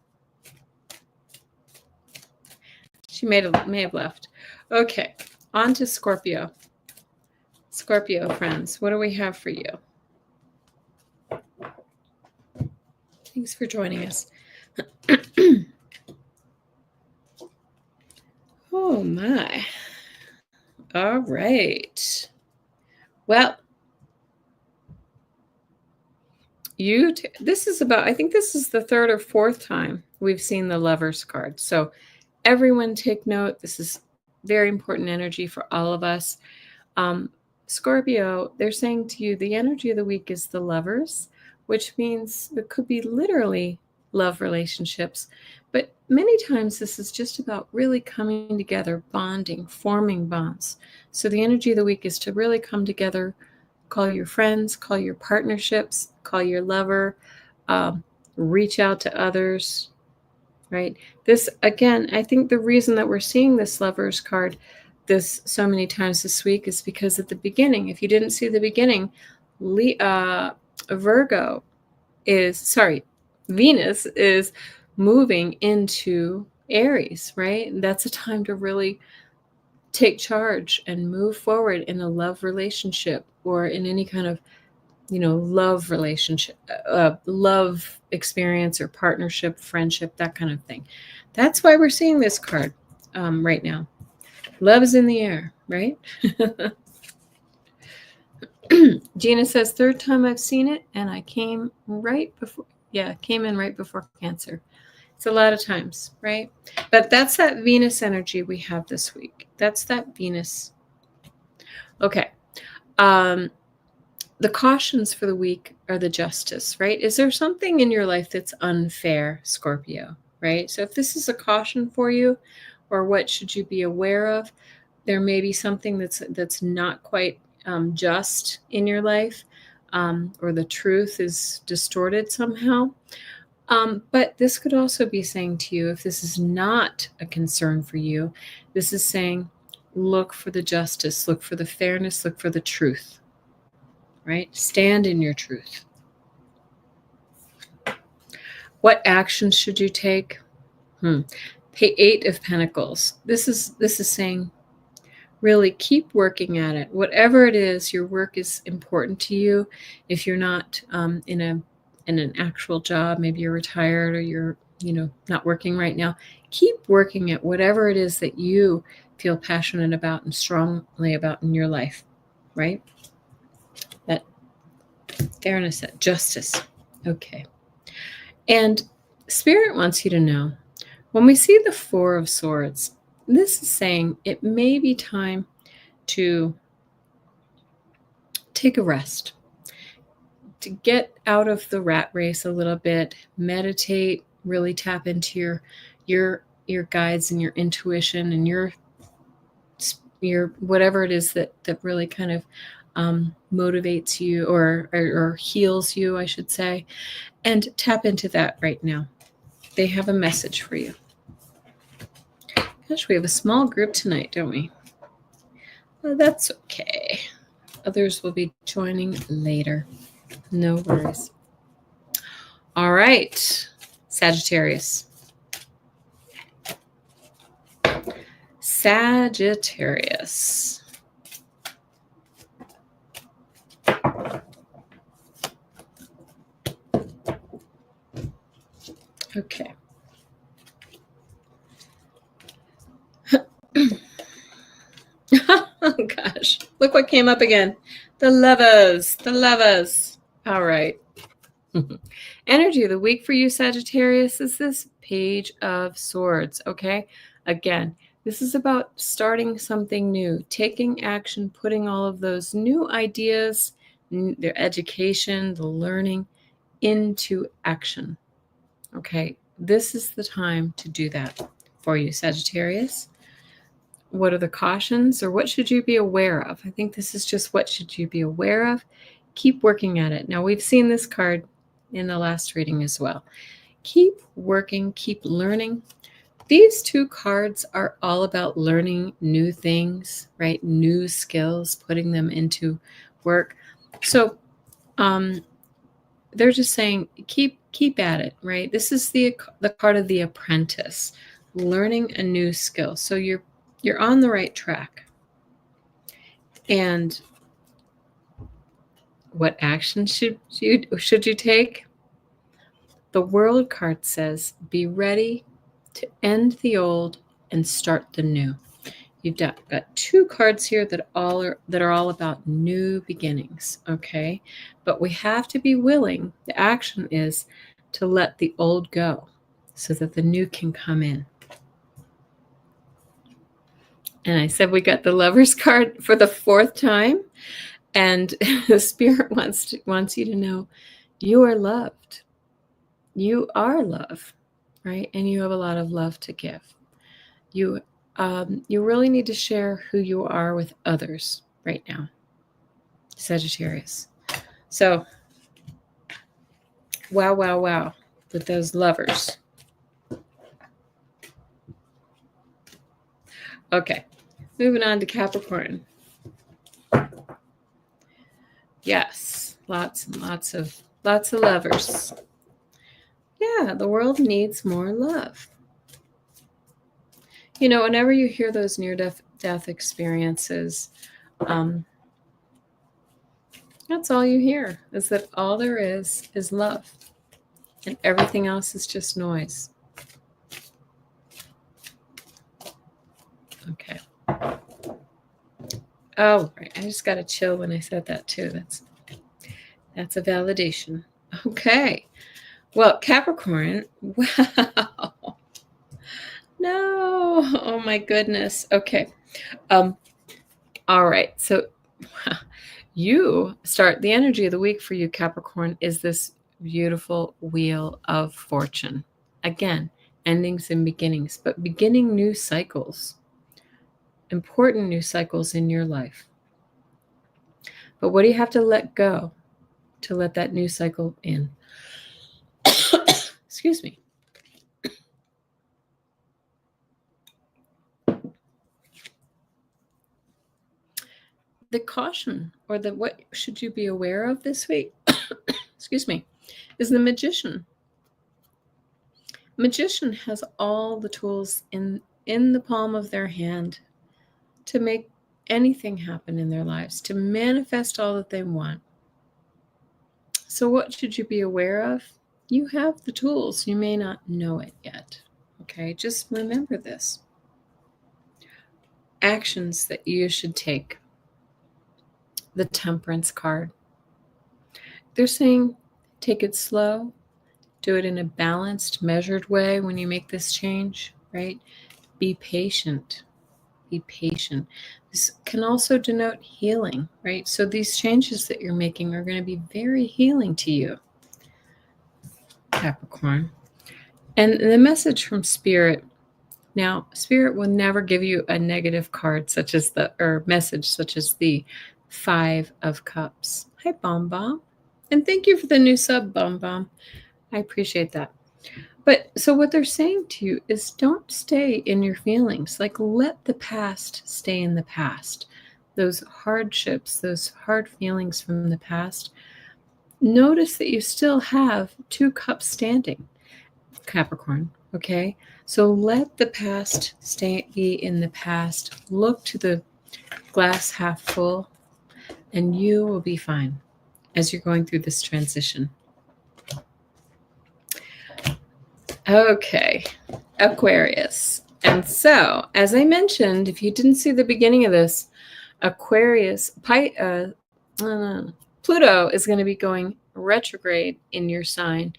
She may have left. Okay, on to Scorpio. Scorpio friends, what do we have for you? Thanks for joining us. Oh my. All right. Well, this is I think this is the 3rd or 4th time we've seen the Lovers card. So everyone take note. This is very important energy for all of us. Scorpio, they're saying to you, the energy of the week is the Lovers, which means it could be literally love relationships. But many times this is just about really coming together, bonding, forming bonds. So the energy of the week is to really come together, call your friends, call your partnerships, call your lover, reach out to others, right? This, again, I think the reason that we're seeing this Lovers card this so many times this week is because at the beginning, if you didn't see the beginning, Venus is moving into Aries, right? And that's a time to really take charge and move forward in a love relationship or in any kind of, love relationship, love experience or partnership, friendship, that kind of thing. That's why we're seeing this card right now. Love is in the air, right? Gina says, third time I've seen it, and I came in right before Cancer. It's a lot of times, right? But that's that Venus energy we have this week. That's that Venus. Okay. The cautions for the week are the Justice, right? Is there something in your life that's unfair, Scorpio, right? So if this is a caution for you, or what should you be aware of, there may be something that's not quite just in your life, or the truth is distorted somehow. But this could also be saying to you, if this is not a concern for you, this is saying, look for the justice, look for the fairness, look for the truth, right? Stand in your truth. What actions should you take? Pay 8 of Pentacles. This is saying, really keep working at it. Whatever it is, your work is important to you. If you're not in an actual job, maybe you're retired or you're not working right now, keep working at whatever it is that you feel passionate about and strongly about in your life, right? That fairness, that justice. Okay. And Spirit wants you to know, when we see the 4 of Swords, this is saying it may be time to take a rest, to get out of the rat race a little bit, meditate, really tap into your guides and your intuition and your whatever it is that really kind of motivates you or heals you, I should say, and tap into that right now. They have a message for you. Gosh, we have a small group tonight, don't we? Well, that's okay. Others will be joining later. No worries. All right, Sagittarius. Sagittarius. Okay. Oh gosh, look what came up again. The lovers. All right. Energy of the week for you, Sagittarius, is this Page of Swords, okay? Again, this is about starting something new, taking action, putting all of those new ideas, their education, the learning into action, okay? This is the time to do that for you, Sagittarius. What are the cautions, or what should you be aware of? I think this is just what should you be aware of. Keep working at it. Now, we've seen this card in the last reading as well. Keep working, keep learning. These 2 cards are all about learning new things, right? New skills, putting them into work. So they're just saying, keep at it, right? This is the card of the apprentice, learning a new skill. So you're on the right track. And what action should you take? The World card says, be ready to end the old and start the new. You've got 2 cards here that are all about new beginnings, okay? But we have to be willing, the action is to let the old go so that the new can come in. And I said we got the Lovers card for the 4th time. And the Spirit wants you to know you are loved. you are love, right? And you have a lot of love to give. You really need to share who you are with others right now, Sagittarius. So, wow, wow, wow, with those lovers. Okay, moving on to Capricorn. Yes, lots and lots of lovers. Yeah, the world needs more love. You know, whenever you hear those near-death experiences, that's all you hear, is that all there is love. And everything else is just noise. Okay. Oh, right. I just got a chill when I said that too. That's a validation. Okay. Well, Capricorn. Wow. No. Oh my goodness. Okay. All right. So you start the energy of the week for you, Capricorn, is this beautiful wheel of fortune. Again, endings and beginnings, but beginning new cycles, important new cycles in your life. But what do you have to let go to let that new cycle in? Excuse me. The caution, or the what should you be aware of this week, excuse me, is the magician. Magician has all the tools in the palm of their hand to make anything happen in their lives, to manifest all that they want. So what should you be aware of? You have the tools. You may not know it yet. Okay, just remember this. Actions that you should take. The Temperance card. They're saying take it slow, do it in a balanced, measured way when you make this change, right? Be patient. Be patient. This can also denote healing, right? So these changes that you're making are going to be very healing to you, Capricorn. And the message from Spirit. Now, Spirit will never give you a negative card or message such as the 5 of Cups. Hi, Bomb Bomb. And thank you for the new sub, Bomb Bomb. I appreciate that. But so what they're saying to you is don't stay in your feelings. Like, let the past stay in the past. Those hardships, those hard feelings from the past. Notice that you still have 2 cups standing, Capricorn. Okay? So let the past be in the past. Look to the glass half full, and you will be fine as you're going through this transition. Okay, Aquarius. And so, as I mentioned, if you didn't see the beginning of this, Aquarius, Pluto is going to be going retrograde in your sign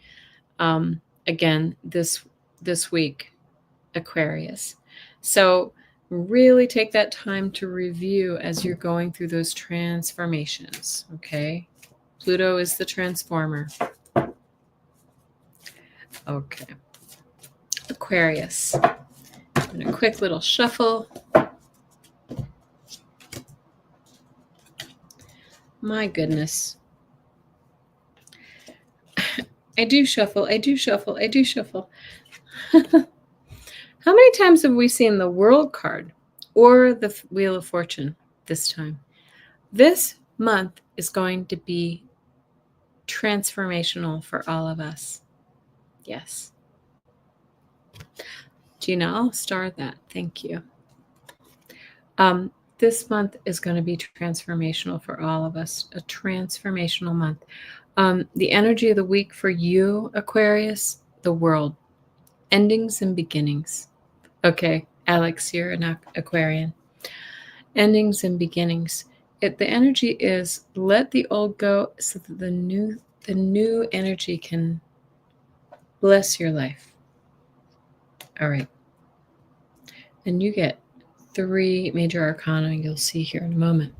again this week, Aquarius. So really take that time to review as you're going through those transformations, okay? Pluto is the transformer. Okay. Aquarius. And a quick little shuffle. My goodness. I do shuffle. How many times have we seen the World card or the Wheel of Fortune this time? This month is going to be transformational for all of us. Yes. Gina, I'll star that. Thank you. This month is going to be transformational for all of us, a transformational month. The energy of the week for you, Aquarius, the world, endings and beginnings. Okay, Alex, you're an Aquarian. Endings and beginnings. The energy is let the old go so that the new energy can bless your life. All right. And you get 3 major arcana you'll see here in a moment.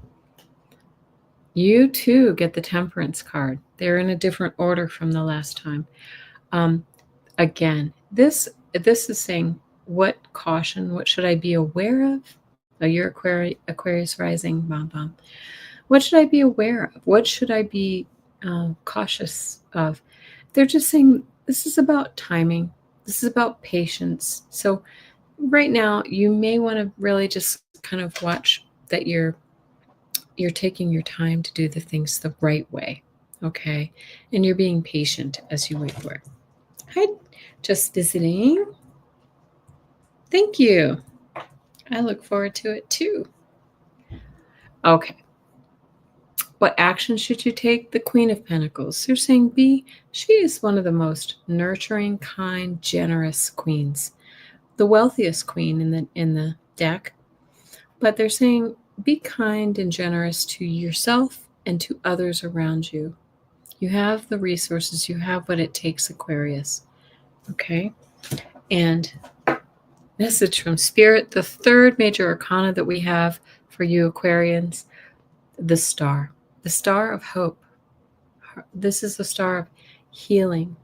You too get the Temperance card. They're in a different order from the last time. Again, this is saying, what caution, what should I be aware of? Oh, you're Aquarius rising, Bom. What should I be aware of? What should I be cautious of? They're just saying this is about timing. This is about patience. So right now, you may want to really just kind of watch that you're taking your time to do the things the right way, okay? And you're being patient as you wait for it. Hi, just visiting. Thank you. I look forward to it too. Okay. What action should you take? The Queen of Pentacles. They're saying she is one of the most nurturing, kind, generous queens. The wealthiest queen in the deck. But they're saying be kind and generous to yourself and to others around you. You have the resources, you have what it takes, Aquarius. Okay? And message from Spirit, the third major arcana that we have for you Aquarians, the star of hope. This is the star of healing.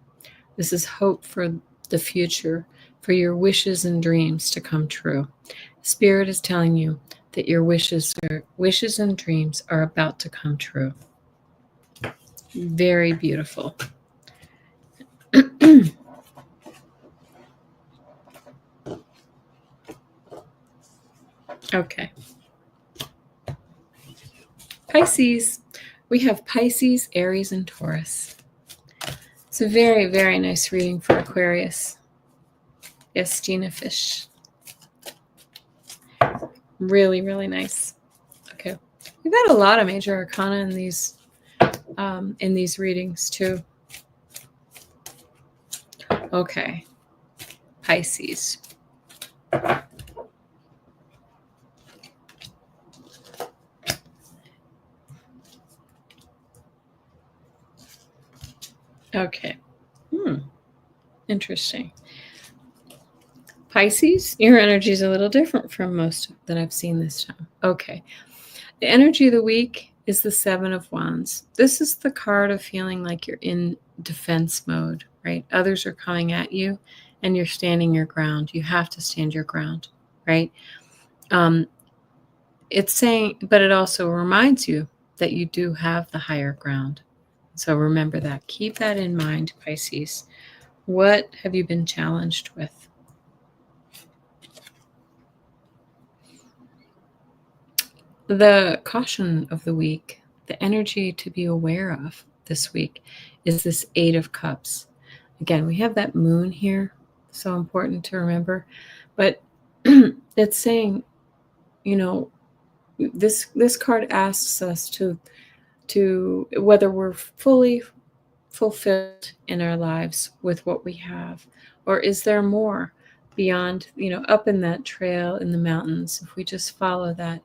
This is hope for the future, for your wishes and dreams to come true. Spirit is telling you that your wishes and dreams are about to come true. Very beautiful. Okay. Pisces. We have Pisces, Aries, and Taurus. It's a very, very nice reading for Aquarius. Yes, Gina Fish. Really, really nice. Okay. We've got a lot of major arcana in these readings too. Okay. Pisces. Okay. Interesting. Pisces, your energy is a little different from most that I've seen this time. Okay. The energy of the week is the Seven of Wands. This is the card of feeling like you're in defense mode, right? Others are coming at you and you're standing your ground. You have to stand your ground, right? It's saying, but it also reminds you that you do have the higher ground. So remember that. Keep that in mind, Pisces. What have you been challenged with? The caution of the week, the energy to be aware of this week is this Eight of Cups. Again, we have that moon here, so important to remember. But it's saying, this card asks us to whether we're fully fulfilled in our lives with what we have, or is there more beyond, up in that trail in the mountains, if we just follow that,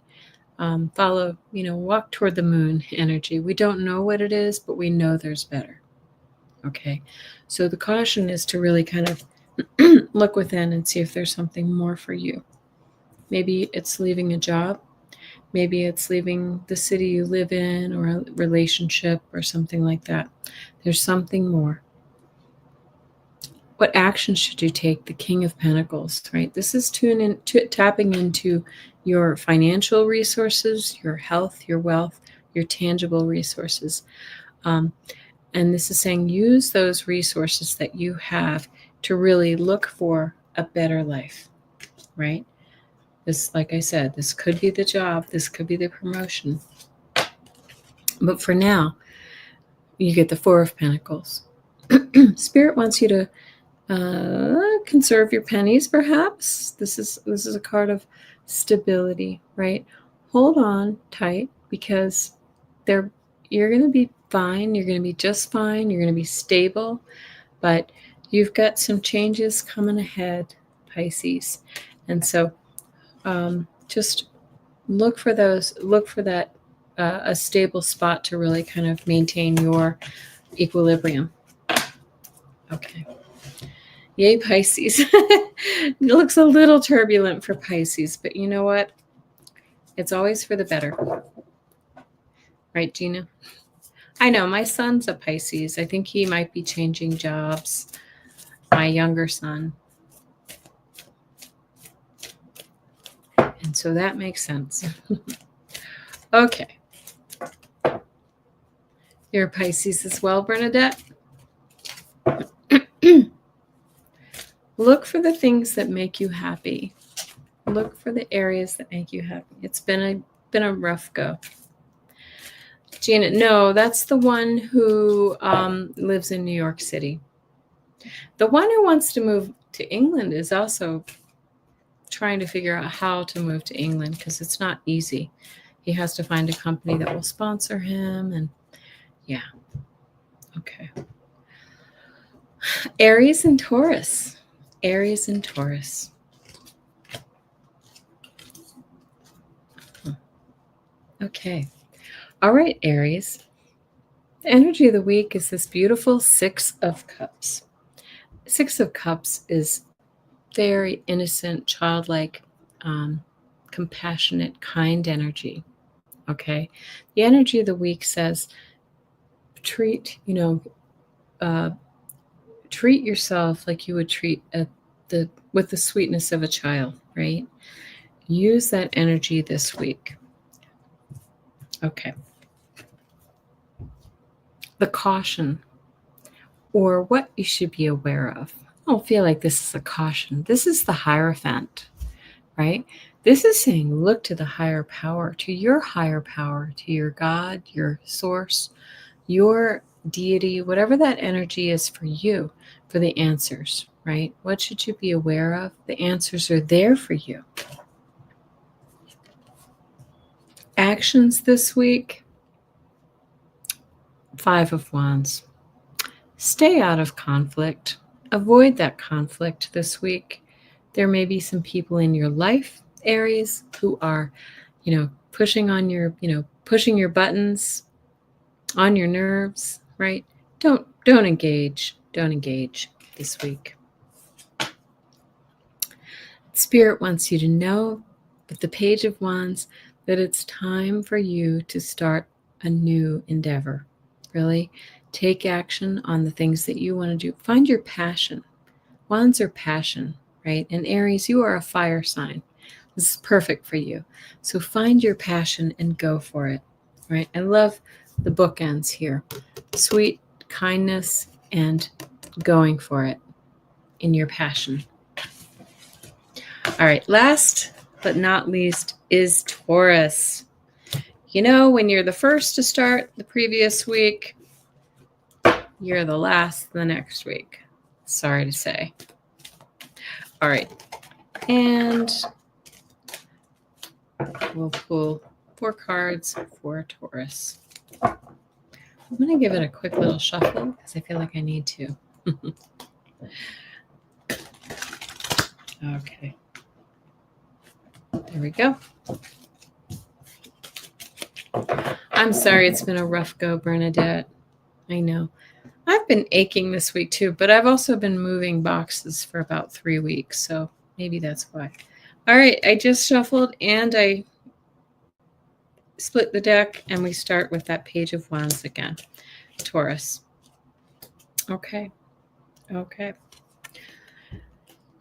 walk toward the moon energy. We don't know what it is, but we know there's better. Okay. So the caution is to really kind of look within and see if there's something more for you. Maybe it's leaving a job. Maybe it's leaving the city you live in, or a relationship or something like that. There's something more. What action should you take? The King of Pentacles, right? This is tapping into your financial resources, your health, your wealth, your tangible resources. And this is saying use those resources that you have to really look for a better life, right? This, like I said, this could be the job, this could be the promotion. But for now, you get the Four of Pentacles. Spirit wants you to conserve your pennies, perhaps. This is a card of stability, right? Hold on tight, because you're going to be fine. You're going to be just fine. You're going to be stable, but you've got some changes coming ahead, Pisces. And so just look for that a stable spot to really kind of maintain your equilibrium. Okay. Yay, Pisces. It looks a little turbulent for Pisces, but you know what? It's always for the better. Right, Gina? I know, my son's a Pisces. I think he might be changing jobs. my younger son. And so that makes sense. Okay. You're a Pisces as well, Bernadette? Look for the things that make you happy. Look for the areas that make you happy. It's been a rough go. Gina, no, that's the one who lives in New York City. The one who wants to move to England is also trying to figure out how to move to England because it's not easy. He has to find a company that will sponsor him, and yeah. Okay. Aries and Taurus. Aries and Taurus. Okay. All right, Aries. The energy of the week is this beautiful Six of Cups. Six of Cups is very innocent, childlike, compassionate, kind energy. Okay. The energy of the week says treat yourself like you would treat with the sweetness of a child, right? Use that energy this week. Okay. The caution, or what you should be aware of. I don't feel like this is a caution. This is the Hierophant, right? This is saying look to the higher power, to your higher power, to your God, your source, your deity, whatever that energy is for you, for the answers, right? What should you be aware of? The answers are there for you. Actions this week. 5 of Wands. Stay out of conflict. Avoid that conflict this week. There may be some people in your life, Aries, who are, pushing your buttons, on your nerves, right? Don't engage. Don't engage this week. Spirit wants you to know with the Page of Wands that it's time for you to start a new endeavor. Really take action on the things that you want to do. Find your passion. Wands are passion, right? And Aries, you are a fire sign. This is perfect for you. So find your passion and go for it, right? I love the bookends here. Sweet kindness and going for it in your passion. All right, last but not least is Taurus. When you're the first to start the previous week, you're the last the next week. Sorry to say. All right, and we'll pull 4 cards for Taurus. I'm going to give it a quick little shuffle because I feel like I need to. Okay. There we go. I'm sorry it's been a rough go, Bernadette. I know. I've been aching this week too, but I've also been moving boxes for about 3 weeks, so maybe that's why. All right, I just shuffled and I split the deck, and we start with that Page of Wands again. Taurus. Okay.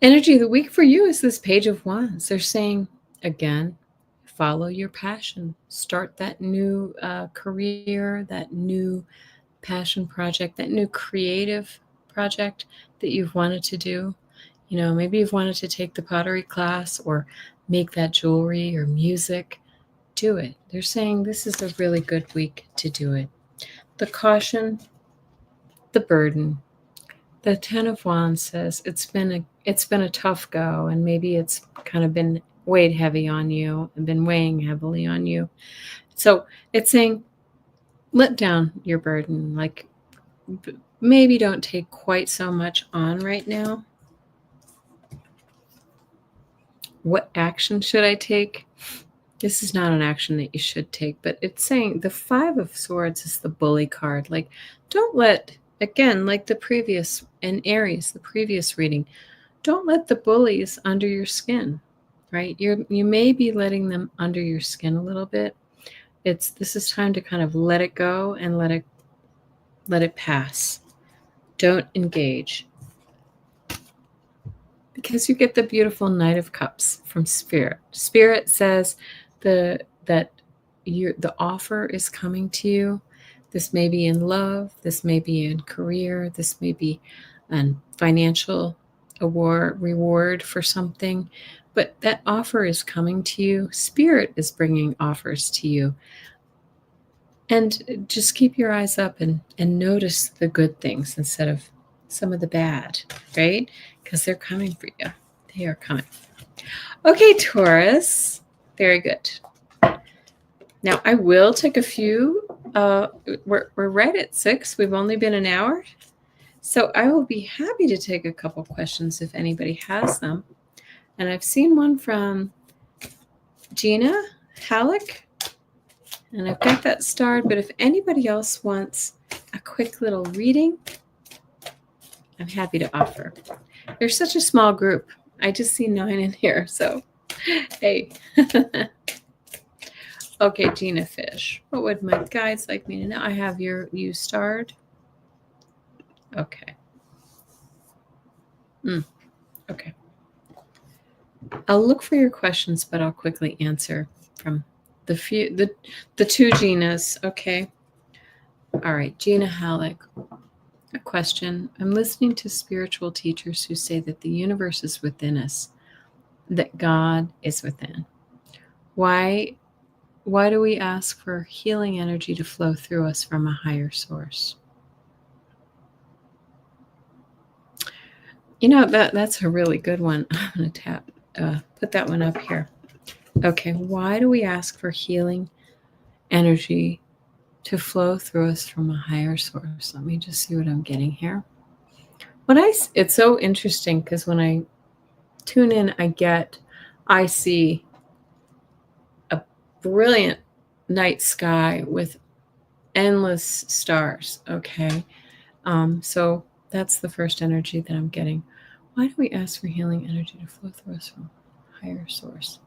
Energy of the week for you is this Page of Wands. They're saying, again, follow your passion. Start that new career, that new passion project, that new creative project that you've wanted to do. Maybe you've wanted to take the pottery class or make that jewelry or music. Do it. They're saying this is a really good week to do it. The caution, the burden. The 10 of Wands says it's been a tough go, and maybe it's kind of been weighed heavy on you and been weighing heavily on you. So it's saying let down your burden. Like maybe don't take quite so much on right now. What action should I take? This is not an action that you should take, but it's saying the 5 of Swords is the bully card. Like, don't let, again, like the previous, in Aries, the previous reading, don't let the bullies under your skin, right? You may be letting them under your skin a little bit. This is time to kind of let it go and let it pass. Don't engage. because you get the beautiful Knight of Cups from Spirit. Spirit says that the offer is coming to you. This may be in love, this may be in career, this may be a financial reward for something, but that offer is coming to you. Spirit is bringing offers to you. And just keep your eyes up and notice the good things instead of some of the bad, right? Because they're coming for you. They are coming. Okay, Taurus. Very good. Now, I will take a few. We're right at 6. We've only been an hour. So I will be happy to take a couple questions if anybody has them. And I've seen one from Gina Halleck. And I've got that starred. But if anybody else wants a quick little reading, I'm happy to offer. There's such a small group. I just see 9 in here. So, hey. Okay, Gina Fish. What would my guides like me to know? I have you starred. Okay. Okay. I'll look for your questions, but I'll quickly answer from the 2 Ginas. Okay. All right, Gina Halleck. A question. I'm listening to spiritual teachers who say that the universe is within us, that God is within. Why do we ask for healing energy to flow through us from a higher source? You know, that's a really good one. I'm going to put that one up here. Okay, why do we ask for healing energy to flow through us from a higher source? Let me just see what I'm getting here. It's so interesting because when I tune in, I see a brilliant night sky with endless stars. Okay. So that's the first energy that I'm getting. Why do we ask for healing energy to flow through us from a higher source?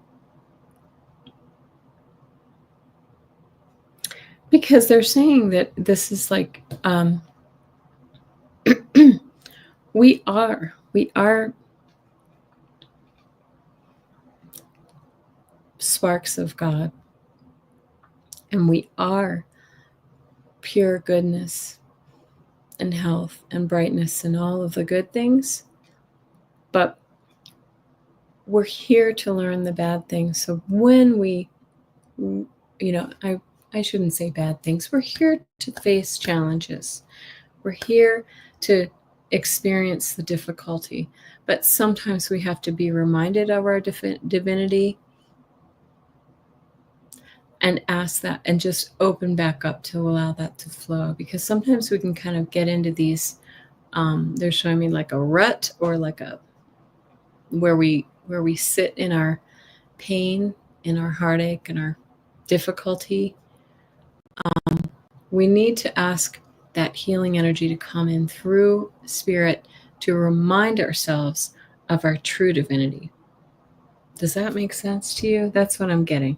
Because they're saying that this is like we are sparks of God, and we are pure goodness and health and brightness and all of the good things, but we're here to learn the bad things. So when we, I shouldn't say bad things. We're here to face challenges. We're here to experience the difficulty, but sometimes we have to be reminded of our divinity and ask that and just open back up to allow that to flow, because sometimes we can kind of get into these they're showing me like a rut, or like where we sit in our pain, in our heartache, and our difficulty. We need to ask that healing energy to come in through spirit to remind ourselves of our true divinity. Does that make sense to you? That's what I'm getting.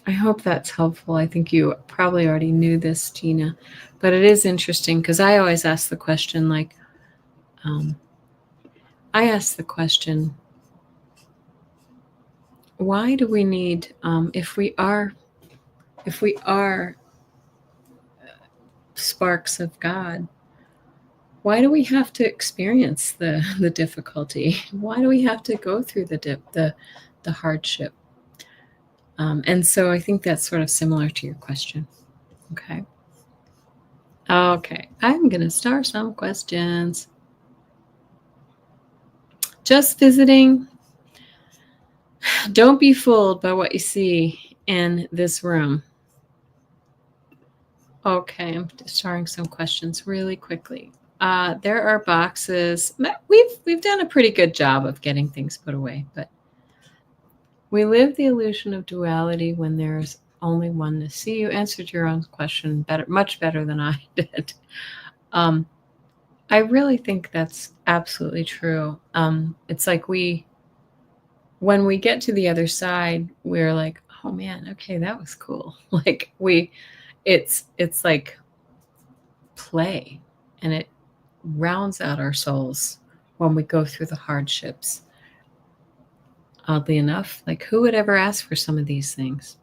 I hope that's helpful. I think you probably already knew this, Gina, but it is interesting because I always ask the question, like, why do we need, if we are sparks of God, why do we have to experience the difficulty? Why do we have to go through the hardship? And so I think that's sort of similar to your question. Okay. Okay, I'm going to start some questions. Just visiting. Don't be fooled by what you see in this room. Okay, I'm starting some questions really quickly. There are boxes. We've done a pretty good job of getting things put away, but we live the illusion of duality when there's only oneness. See, you answered your own question much better than I did. I really think that's absolutely true. It's like when we get to the other side, we're like, oh man, okay, that was cool. Like it's like play, and it rounds out our souls when we go through the hardships. Oddly enough, like who would ever ask for some of these things?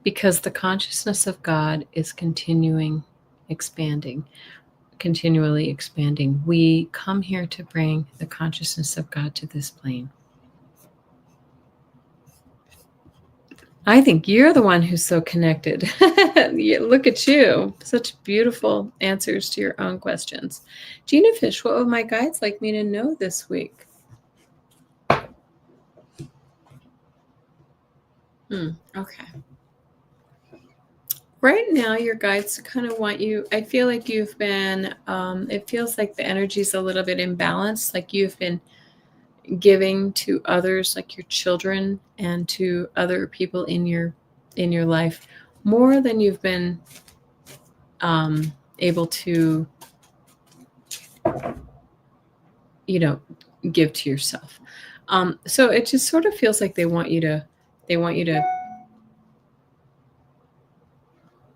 Because the consciousness of God is continually expanding. We come here to bring the consciousness of God to this plane. I think you're the one who's so connected. Look at you. Such beautiful answers to your own questions. Gina Fish, what would my guides like me to know this week? Okay. Right now, your guides kind of want you, I feel like you've been, it feels like the energy's a little bit imbalanced, like you've been giving to others, like your children and to other people in your life, more than you've been able to, give to yourself. So it just sort of feels like they want you to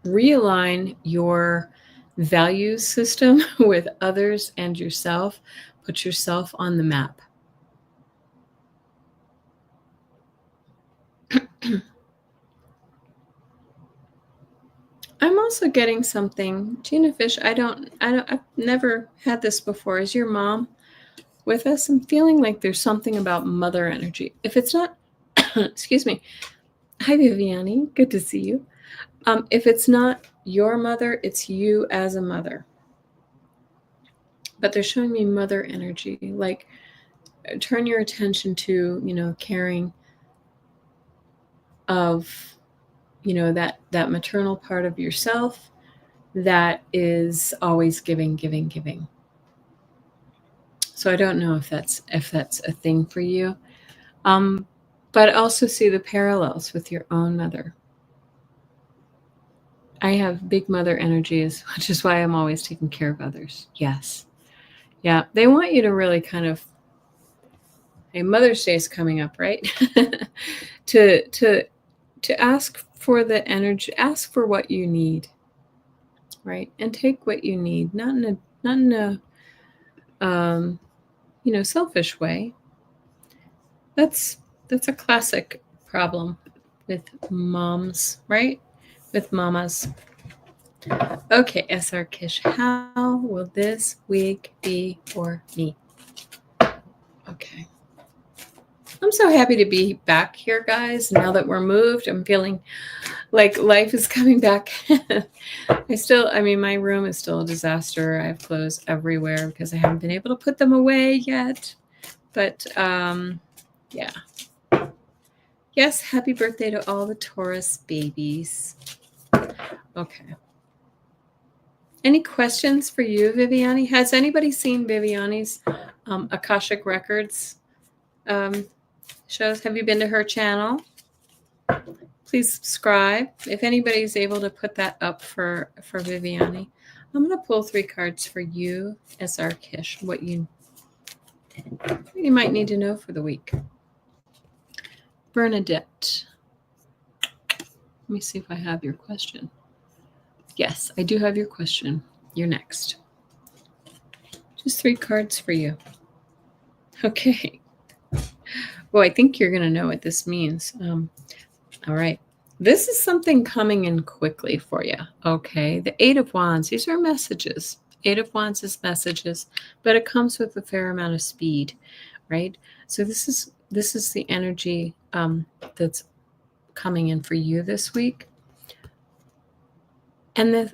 realign your value system with others and yourself. Put yourself on the map. I'm also getting something, Gina Fish. I've never had this before. Is your mom with us? I'm feeling like there's something about mother energy. If it's not, excuse me. Hi, Viviani. Good to see you. If it's not your mother, it's you as a mother. But they're showing me mother energy. Like, turn your attention to, caring of, that maternal part of yourself that is always giving. So I don't know if that's a thing for you. But also see the parallels with your own mother. I have big mother energies, which is why I'm always taking care of others. Yes. Yeah. They want you to really kind of, hey, Mother's Day is coming up, right? to ask for the energy, ask for what you need, right? And take what you need, not in a selfish way. That's a classic problem with moms, right? With mamas. Okay, SR Kish, how will this week be for me? Okay. I'm so happy to be back here, guys. Now that we're moved, I'm feeling like life is coming back. My room is still a disaster. I have clothes everywhere because I haven't been able to put them away yet. But yeah. Yes, happy birthday to all the Taurus babies. Okay. Any questions for you, Viviani? Has anybody seen Viviani's Akashic Records shows? Have you been to her channel? Please subscribe. If anybody's able to put that up for Viviani. I'm going to pull 3 cards for you, SR Kish, what you might need to know for the week. Bernadette. Let me see if I have your question. Yes, I do have your question. You're next. Just 3 cards for you. Okay. Well, I think you're going to know what this means. All right. This is something coming in quickly for you. Okay. The 8 of Wands. These are messages. 8 of Wands is messages, but it comes with a fair amount of speed, right? So this is the energy that's coming in for you this week. And the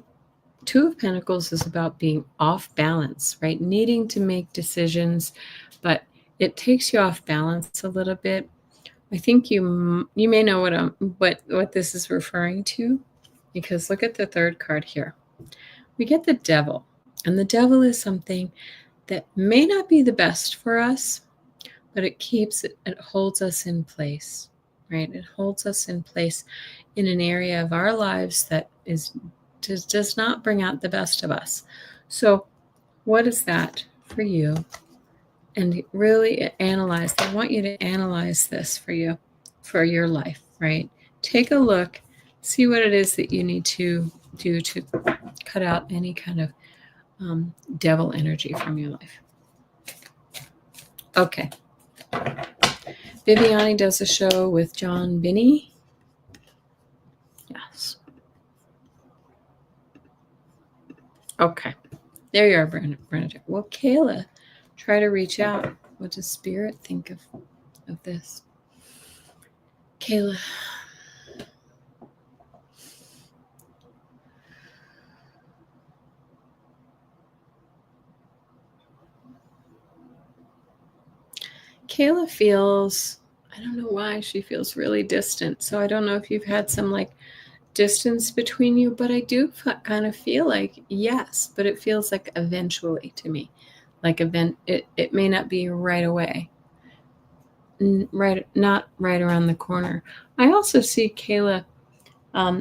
2 of Pentacles is about being off balance, right? Needing to make decisions, but it takes you off balance a little bit. I think you may know what this is referring to, because look at the 3rd card here. We get the Devil, and the Devil is something that may not be the best for us, but it holds us in place, right? It holds us in place in an area of our lives that does not bring out the best of us. So what is that for you? And really analyze. I want you to analyze this for you, for your life, right? Take a look, see what it is that you need to do to cut out any kind of devil energy from your life. Okay. Viviani does a show with John Binney. Yes. Okay. There you are, Bernadette. Well, Kayla, try to reach out. What does Spirit think of this? Kayla. Kayla feels, I don't know why she feels really distant. So I don't know if you've had some like distance between you, but I do kind of feel like yes, but it feels like eventually to me. Like it may not be right away. Not right around the corner. I also see Kayla,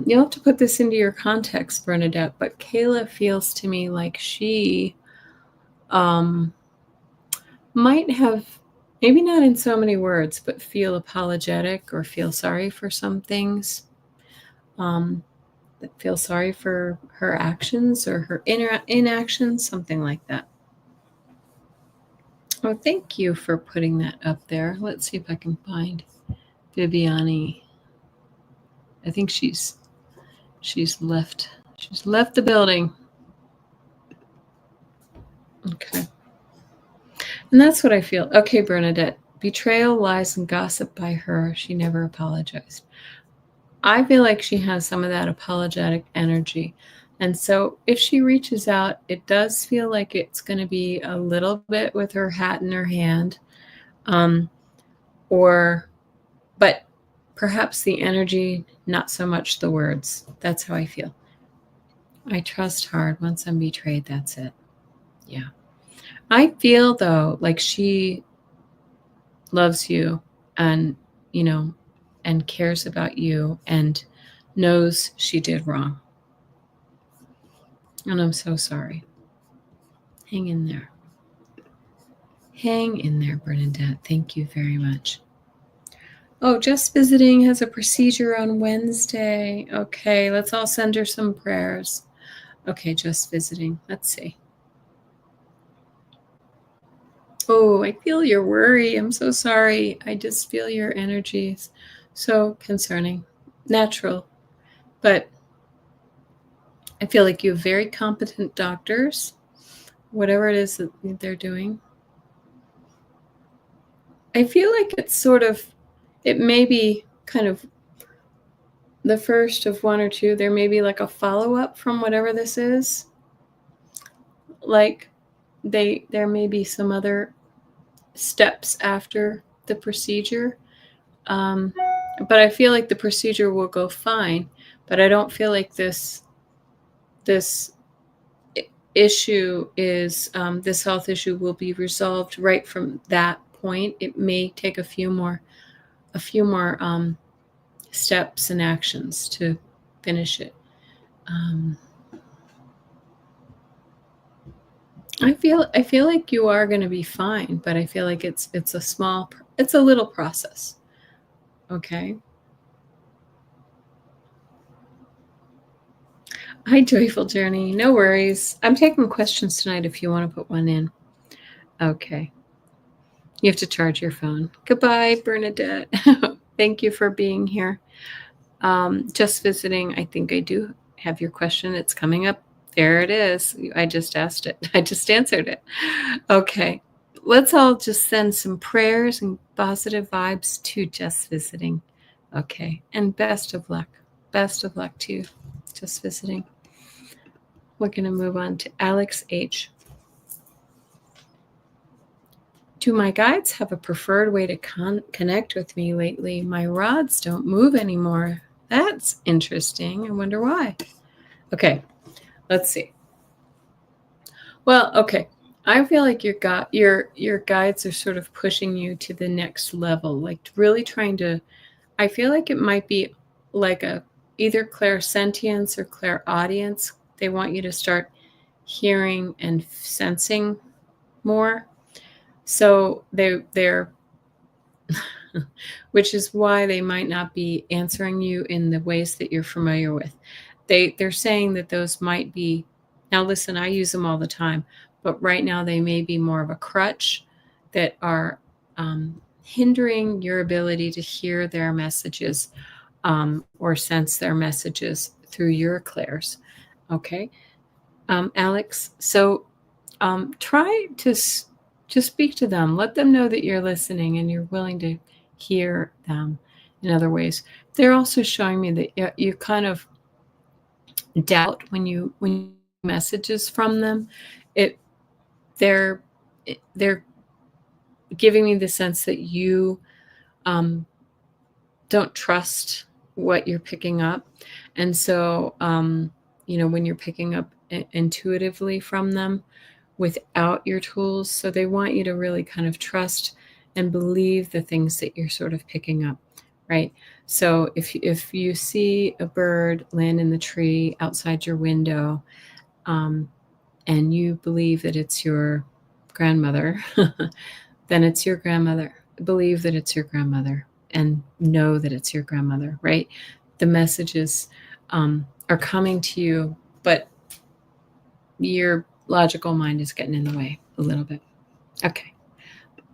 you'll have to put this into your context, Bernadette, but Kayla feels to me like she might have, maybe not in so many words, but feel apologetic or feel sorry for some things. Feel sorry for her actions or her inactions, something like that. Oh, thank you for putting that up there. Let's see if I can find Viviani. I think she's left the building. Okay. And that's what I feel. Okay, Bernadette. Betrayal, lies, and gossip by her. She never apologized. I feel like she has some of that apologetic energy. And so if she reaches out, it does feel like it's going to be a little bit with her hat in her hand. But perhaps the energy, not so much the words. That's how I feel. I trust hard. Once I'm betrayed, that's it. Yeah. I feel, though, like she loves you and, and cares about you and knows she did wrong. And I'm so sorry. Hang in there. Hang in there, Bernadette. Thank you very much. Oh, Just Visiting has a procedure on Wednesday. Okay, let's all send her some prayers. Okay, Just Visiting. Let's see. Oh, I feel your worry. I'm so sorry. I just feel your energies. So concerning. Natural. But I feel like you have very competent doctors, whatever it is that they're doing. I feel like it's sort of, it may be kind of the first of one or two. There may be like a follow-up from whatever this is. Like there may be some other steps after the procedure. But I feel like the procedure will go fine. But I don't feel like this issue is, this health issue will be resolved right from that point. It may take a few more steps and actions to finish it. I feel like you are going to be fine, but I feel like it's a little process. Okay. Hi, Joyful Journey. No worries. I'm taking questions tonight if you want to put one in. Okay. You have to charge your phone. Goodbye, Bernadette. Thank you for being here. Just Visiting. I think I do have your question. It's coming up. There it is. I just asked it. I just answered it. Okay. Let's all just send some prayers and positive vibes to Just Visiting. Okay. And best of luck. Best of luck to you, Just Visiting. We're going to move on to Alex H. Do my guides have a preferred way to connect with me lately? My rods don't move anymore. That's interesting. I wonder why. Okay, let's see. Well, okay. I feel like your guides are sort of pushing you to the next level, like really trying to. I feel like it might be like either clairsentience or clairaudience. They want you to start hearing and sensing more. So they're which is why they might not be answering you in the ways that you're familiar with. They're saying that those might be, now listen, I use them all the time, but right now they may be more of a crutch that are hindering your ability to hear their messages or sense their messages through your clairs. Okay, Alex. So try to speak to them. Let them know that you're listening and you're willing to hear them in other ways. They're also showing me that you kind of doubt when you messages from them. They're giving me the sense that you don't trust what you're picking up. And so, when you're picking up intuitively from them without your tools, so they want you to really kind of trust and believe the things that you're sort of picking up, right? So if you see a bird land in the tree outside your window, and you believe that it's your grandmother, then it's your grandmother. Believe that it's your grandmother and know that it's your grandmother, right? The messages are coming to you, but your logical mind is getting in the way a little bit. Okay.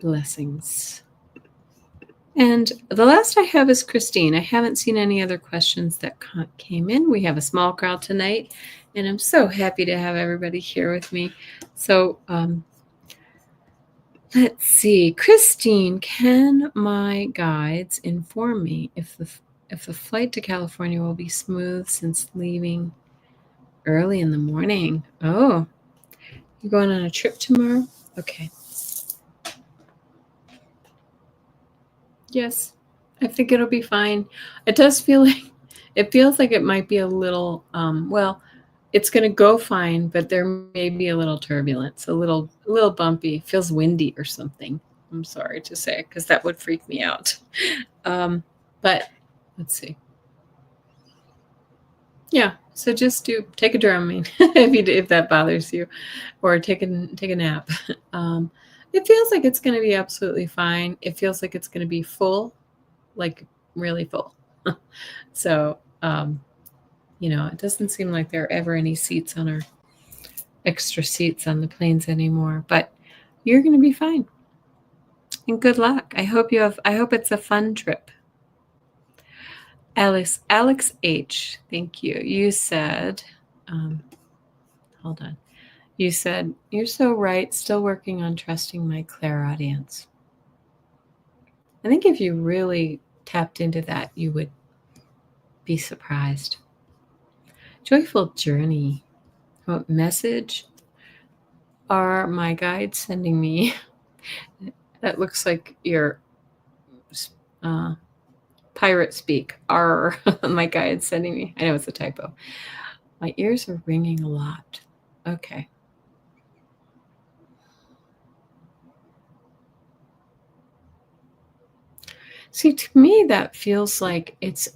Blessings. And the last I have is Christine. I haven't seen any other questions that came in. We have a small crowd tonight, and I'm so happy to have everybody here with me. So let's see. Christine, can my guides inform me if the flight to California will be smooth since leaving early in the morning? Oh, you're going on a trip tomorrow? Okay. Yes, I think it'll be fine. It does feel like it feels like it might be a little well, it's going to go fine, but there may be a little turbulence, a little bumpy. It feels windy or something. I'm sorry to say, because that would freak me out. But let's see. Yeah, so just take a Dramamine if that bothers you, or take a nap. It feels like it's going to be absolutely fine. It feels like it's going to be full, like really full. So, it doesn't seem like there are ever any extra seats on the planes anymore, but you're going to be fine. And good luck. I hope it's a fun trip. Alex H, thank you. You said, hold on. You said, you're so right, still working on trusting my clairaudience. I think if you really tapped into that, you would be surprised. Joyful journey. What message are my guides sending me? That looks like your pirate speak. Are my guides sending me? I know it's a typo. My ears are ringing a lot. Okay. See, to me, that feels like it's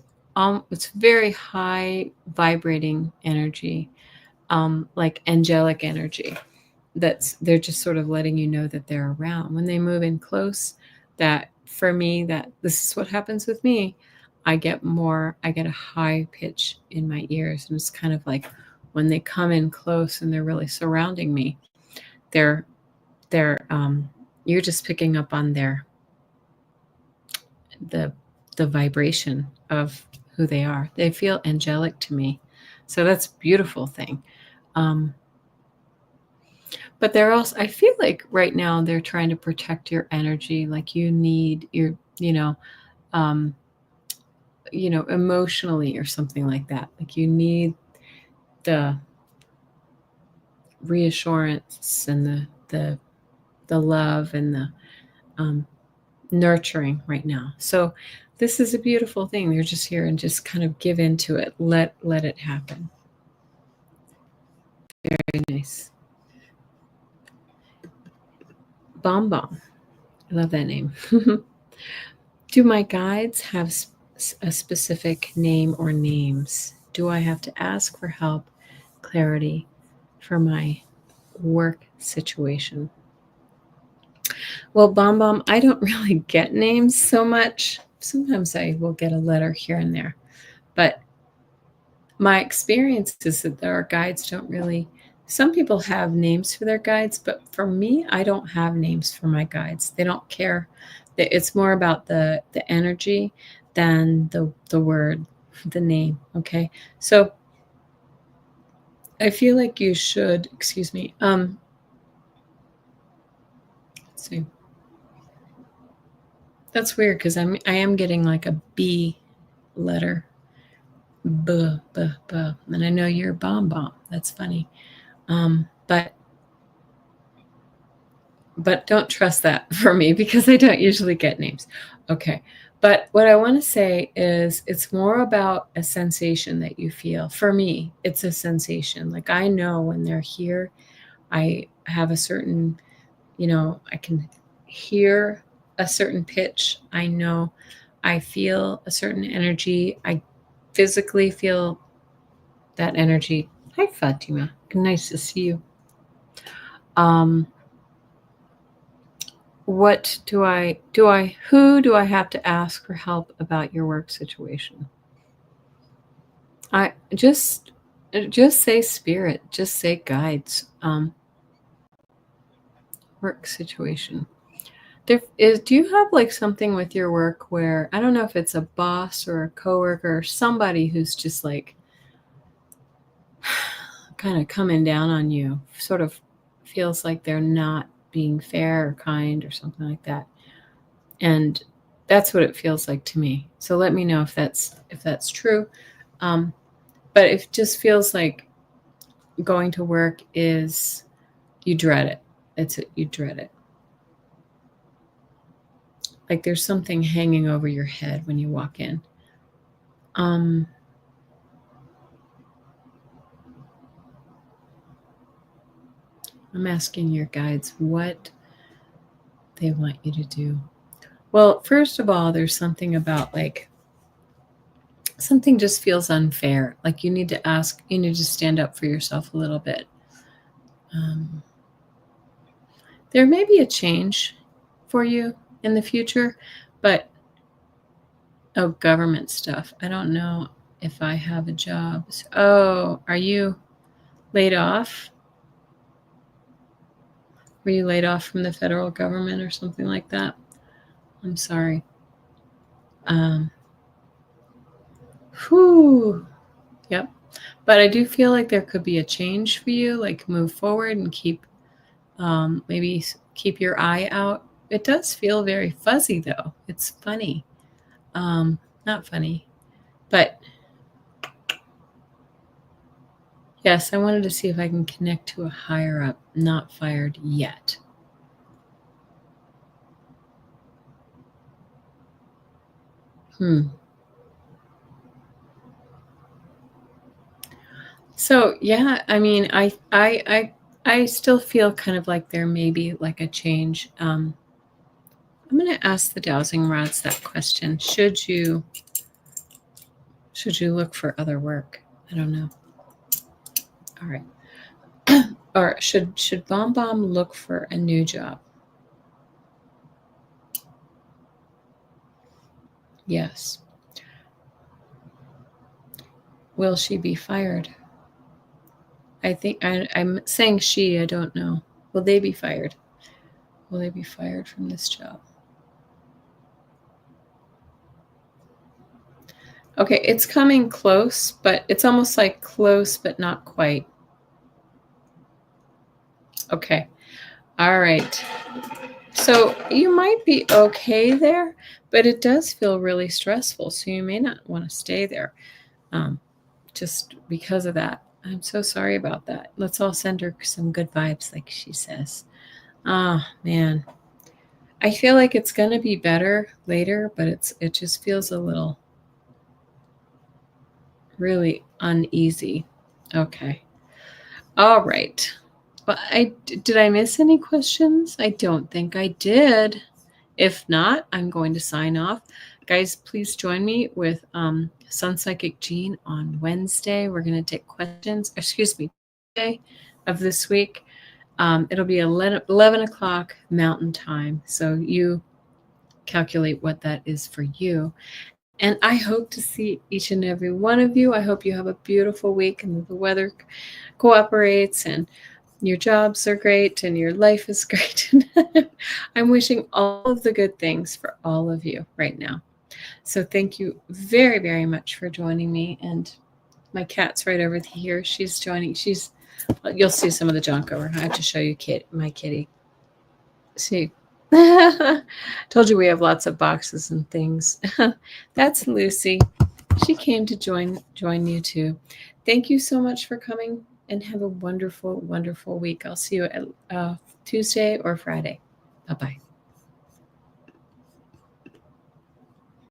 very high vibrating energy, like angelic energy. They're just sort of letting you know that they're around. When they move in close, that for me, that this is what happens with me. I get a high pitch in my ears, and it's kind of like when they come in close and they're really surrounding me, they're you're just picking up on the vibration of who they are. They feel angelic to me. So that's a beautiful thing. But they're also, I feel like right now they're trying to protect your energy. Like you need emotionally or something like that. Like you need the reassurance and the love and the nurturing right now. So this is a beautiful thing. They're just here and just kind of give into it. Let it happen. Very nice. Bomb Bomb. I love that name. Do my guides have a specific name or names? Do I have to ask for help, clarity for my work situation? Well, Bomb Bomb, I don't really get names so much. Sometimes I will get a letter here and there. But my experience is that our guides don't really some people have names for their guides, but for me, I don't have names for my guides. They don't care. It's more about the energy than the word, the name. Okay. So I feel like you should, excuse me. Let's see. That's weird because I am getting like a B letter. B, b, b. And I know you're a bomb bomb. That's funny. But don't trust that for me because I don't usually get names. Okay. But what I want to say is it's more about a sensation that you feel. For me, it's a sensation. Like I know when they're here, I have a certain, I can hear a certain pitch. I know I feel a certain energy. I physically feel that energy. Hi, Fatima. Nice to see you. What who do I have to ask for help about your work situation? I just say spirit, just say guides. Work situation. Do you have like something with your work where, I don't know if it's a boss or a coworker or somebody who's just like kind of coming down on you, sort of feels like they're not being fair or kind or something like that. And that's what it feels like to me. So let me know if that's true. But it just feels like going to work is, you dread it. You dread it. Like there's something hanging over your head when you walk in. I'm asking your guides what they want you to do. Well, first of all, there's something about like something just feels unfair. Like you need to stand up for yourself a little bit. There may be a change for you in the future, but government stuff. I don't know if I have a job. Oh, are you laid off? Were you laid off from the federal government or something like that? I'm sorry. Whew. Yep. But I do feel like there could be a change for you, like move forward and maybe keep your eye out. It does feel very fuzzy though. It's funny. Not funny, but yes, I wanted to see if I can connect to a higher up, not fired yet. So yeah, I mean, I still feel kind of like there may be like a change. I'm going to ask the dowsing rods that question. Should you look for other work? I don't know. All right. Or should Bomb Bomb look for a new job? Yes. Will she be fired? I think I'm saying she, I don't know. Will they be fired? Will they be fired from this job? Okay, it's coming close, but it's almost like close, but not quite. Okay. All right. So you might be okay there, but it does feel really stressful. So you may not want to stay there just because of that. I'm so sorry about that. Let's all send her some good vibes, like she says. Oh, man. I feel like it's going to be better later, but it just feels a little really uneasy. Okay. All right. But did I miss any questions? I don't think I did. If not, I'm going to sign off. Guys, please join me with Sun Psychic Jean on Wednesday. We're going to take questions, Tuesday of this week. It'll be 11 o'clock Mountain Time. So you calculate what that is for you. And I hope to see each and every one of you. I hope you have a beautiful week and the weather cooperates and your jobs are great and your life is great. I'm wishing all of the good things for all of you right now. So thank you very, very much for joining me. And my cat's right over here. She's joining. You'll see some of the junk over. I have to show you my kitty. See, told you we have lots of boxes and things. That's Lucy. She came to join you too. Thank you so much for coming and have a wonderful, wonderful week. I'll see you at Tuesday or Friday. Bye-bye.